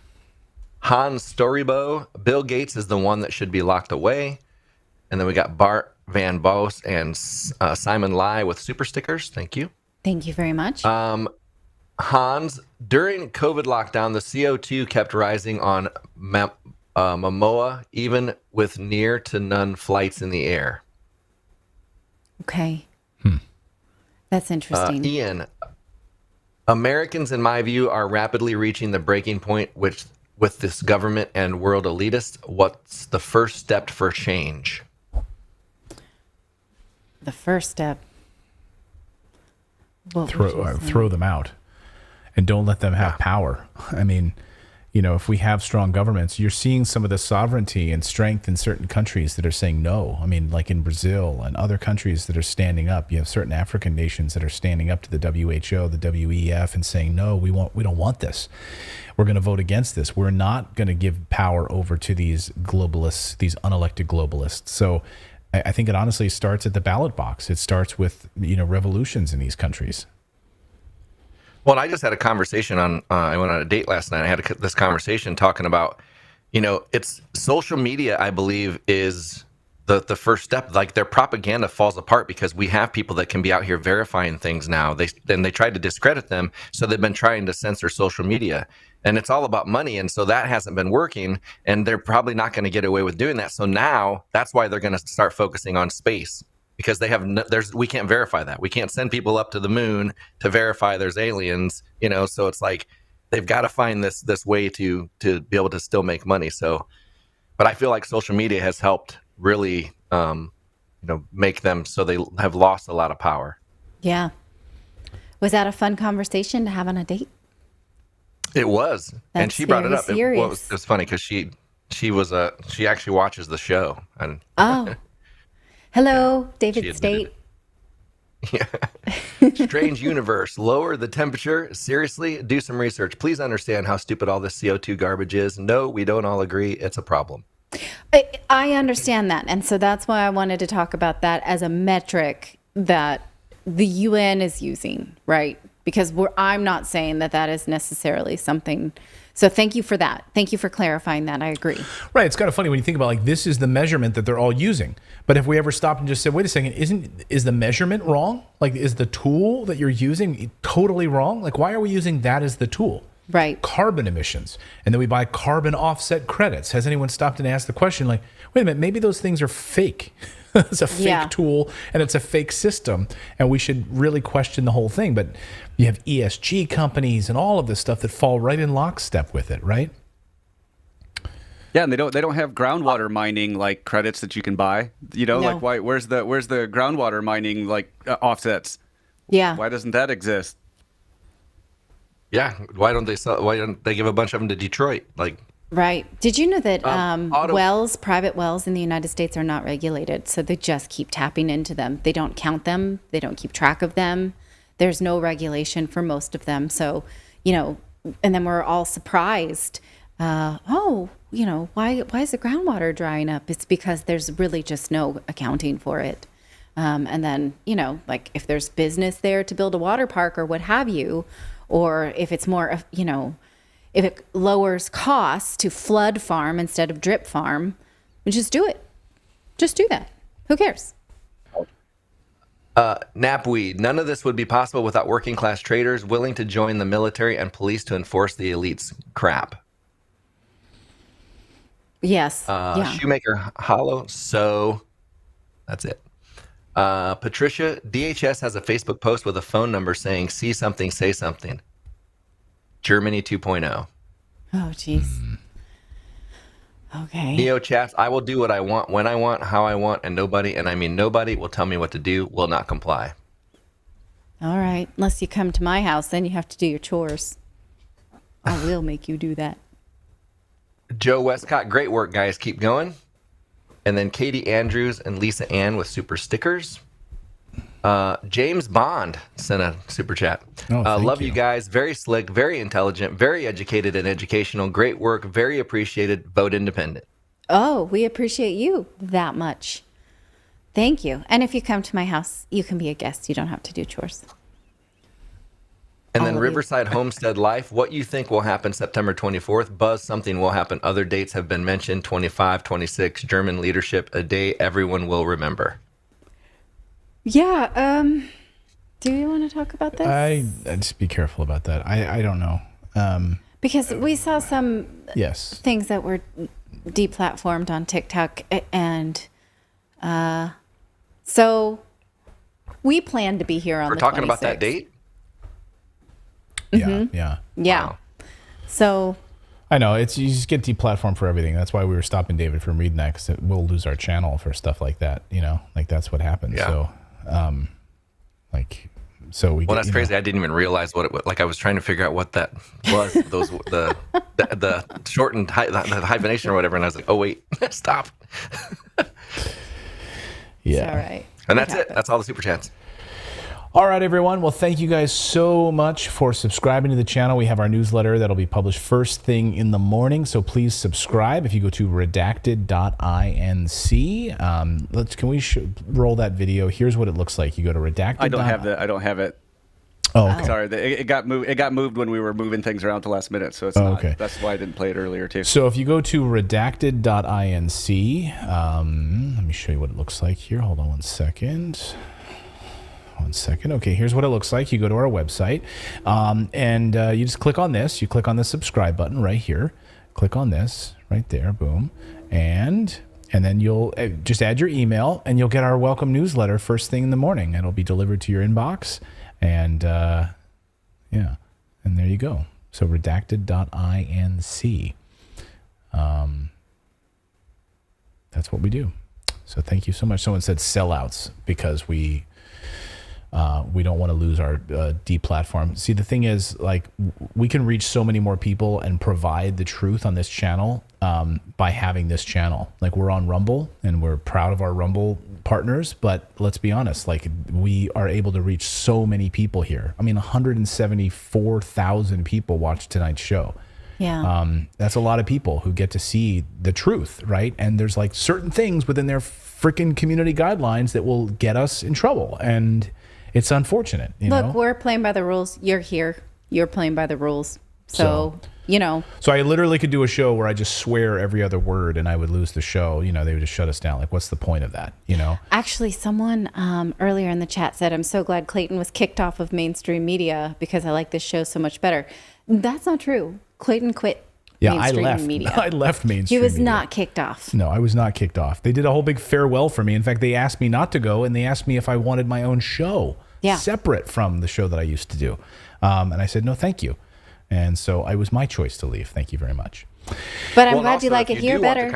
Hans Storybo, Bill Gates is the one that should be locked away. And then we got Bart Van Bos and Simon Lai with super stickers. Thank you. Thank you very much. Hans, during COVID lockdown, the CO2 kept rising on Momoa, even with near to none flights in the air. Okay. That's interesting. Ian, Americans, in my view, are rapidly reaching the breaking point with this government and world elitist. What's the first step for change? The first step. Throw them out and don't let them have power. I mean, if we have strong governments, you're seeing some of the sovereignty and strength in certain countries that are saying no. I mean, like in Brazil and other countries that are standing up. You have certain African nations that are standing up to the WHO, the WEF, and saying, no, we don't want this. We're going to vote against this. We're not going to give power over to these globalists, these unelected globalists. So I think it honestly starts at the ballot box. It starts with, revolutions in these countries. Well, I just had a conversation I went on a date last night. I had this conversation talking about, it's social media, I believe, is the first step. Like, their propaganda falls apart because we have people that can be out here verifying things now. They tried to discredit them. So they've been trying to censor social media, and it's all about money. And so that hasn't been working, and they're probably not going to get away with doing that. So now that's why they're going to start focusing on space. Because we can't verify that. We can't send people up to the moon to verify there's aliens, so it's like they've got to find this way to be able to still make money. So, but I feel like social media has helped really, make them so they have lost a lot of power. Yeah. Was that a fun conversation to have on a date? It was. And she brought it up. It was funny because she actually watches the show. And oh. Hello, David State. Yeah. Strange universe. Lower the temperature. Seriously, do some research. Please understand how stupid all this CO2 garbage is. No, we don't all agree. It's a problem. I understand that. And so that's why I wanted to talk about that as a metric that the UN is using, right? Because I'm not saying that is necessarily something. So thank you for that. Thank you for clarifying that. I agree. Right. It's kind of funny when you think about this is the measurement that they're all using. But if we ever stopped and just said, wait a second, is the measurement wrong? Like, is the tool that you're using totally wrong? Like, why are we using that as the tool? Right. Carbon emissions. And then we buy carbon offset credits. Has anyone stopped and asked the question, like, wait a minute, maybe those things are fake. It's a fake tool and it's a fake system. And we should really question the whole thing. But you have ESG companies and all of this stuff that fall right in lockstep with it, right? Yeah, and they don't have groundwater mining like credits that you can buy. No. Like where's the groundwater mining like offsets? Yeah. Why doesn't that exist? Yeah, why don't they give a bunch of them to Detroit? Right. Did you know that private wells in the United States are not regulated? So they just keep tapping into them. They don't count them. They don't keep track of them. There's no regulation for most of them. So, and then we're all surprised. Why is the groundwater drying up? It's because there's really just no accounting for it. And then, if there's business there to build a water park or what have you, or if it's more, if it lowers costs to flood farm instead of drip farm, just do it. Just do that. Who cares? Napweed. None of this would be possible without working class traders willing to join the military and police to enforce the elite's crap. Yes. Shoemaker Hollow. So that's it. Patricia, DHS has a Facebook post with a phone number saying, see something, say something. Germany 2.0. Oh, geez. Okay. Neo chats, I will do what I want, when I want, how I want, and nobody, and I mean nobody, will tell me what to do, will not comply. All right. Unless you come to my house, then you have to do your chores. I will make you do that. Joe Westcott, great work, guys. Keep going. And then Katie Andrews and Lisa Ann with super stickers. James Bond sent a super chat. Love you guys. Very slick, very intelligent, very educated and educational. Great work. Very appreciated. Vote independent. Oh, we appreciate you that much. Thank you. And if you come to my house, you can be a guest. You don't have to do chores. And then Riverside Homestead Life. What you think will happen September 24th? Buzz, something will happen. Other dates have been mentioned. 25, 26, German leadership, a day everyone will remember. Yeah. Do you want to talk about this? I just be careful about that. I don't know. Because we saw some things that were deplatformed on TikTok. And so we plan to be here on the 26th. We're talking about that date? Yeah. Wow. So I know you just get deplatformed for everything. That's why we were stopping David from reading that, because we'll lose our channel for stuff like that. Like that's what happens. Yeah. So Well, that's crazy. I didn't even realize what it was. Like I was trying to figure out what that was. The shortened the hyphenation or whatever, and I was like, oh wait, stop. Yeah. All right. And that's it. That's all the super chats. All right, everyone. Well, thank you guys so much for subscribing to the channel. We have our newsletter that'll be published first thing in the morning, so please subscribe. If you go to redacted.inc, can we roll that video? Here's what it looks like. You go to redacted. I don't have it. Oh, okay. Sorry. It got moved. It got moved when we were moving things around at the last minute, so it's not. Okay. That's why I didn't play it earlier too. So if you go to redacted.inc, let me show you what it looks like here. Hold on 1 second. 1 second. Okay, here's what it looks like. You go to our website, and you just click on this. You click on the subscribe button right here. Click on this right there. Boom, and then you'll just add your email, and you'll get our welcome newsletter first thing in the morning. It'll be delivered to your inbox, and and there you go. So redacted.inc. That's what we do. So thank you so much. Someone said sellouts because we don't want to lose our deplatform. See, the thing is, like, we can reach so many more people and provide the truth on this channel by having this channel. Like, we're on Rumble, and we're proud of our Rumble partners, but let's be honest, like, we are able to reach so many people here. I mean, 174,000 people watch tonight's show. Yeah. That's a lot of people who get to see the truth, right? And there's like certain things within their freaking community guidelines that will get us in trouble, and it's unfortunate. Look, we're playing by the rules. You're here. You're playing by the rules. So So I literally could do a show where I just swear every other word and I would lose the show. They would just shut us down. Like, what's the point of that? Actually, someone earlier in the chat said, I'm so glad Clayton was kicked off of mainstream media because I like this show so much better. That's not true. Clayton quit mainstream media. I left mainstream He was media. not kicked off. No, I was not kicked off. They did a whole big farewell for me. In fact, they asked me not to go, and they asked me if I wanted my own show separate from the show that I used to do. And I said, no, thank you. And so it was my choice to leave. Thank you very much. But I'm glad you like it here better.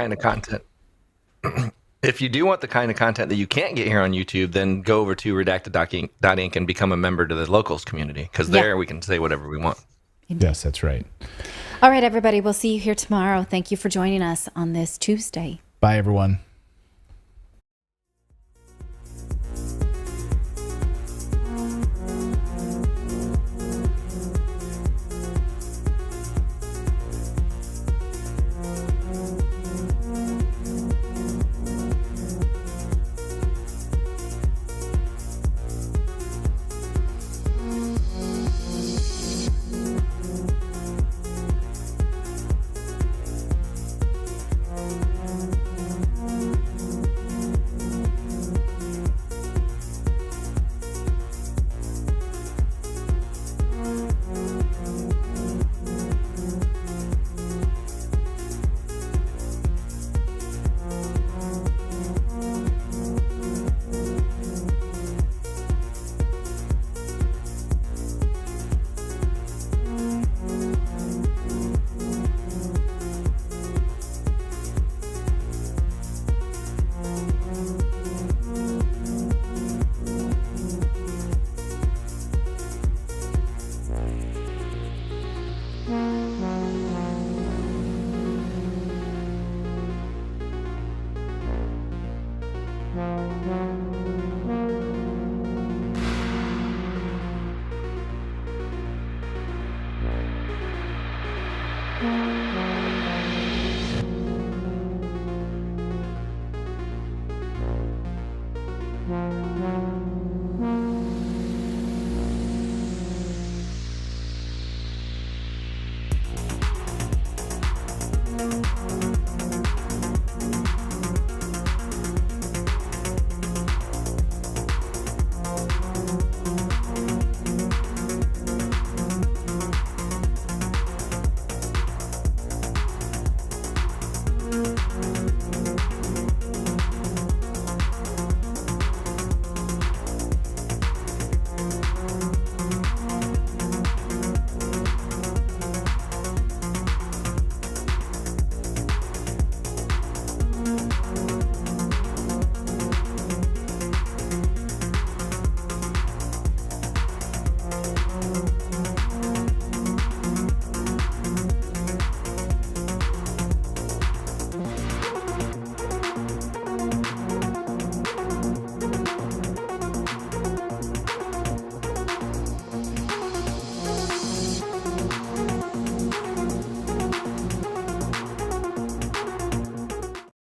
If you do want the kind of content that you can't get here on YouTube, then go over to redacted.inc and become a member to the locals community, because there we can say whatever we want. Yes, that's right. All right, everybody. We'll see you here tomorrow. Thank you for joining us on this Tuesday. Bye, everyone.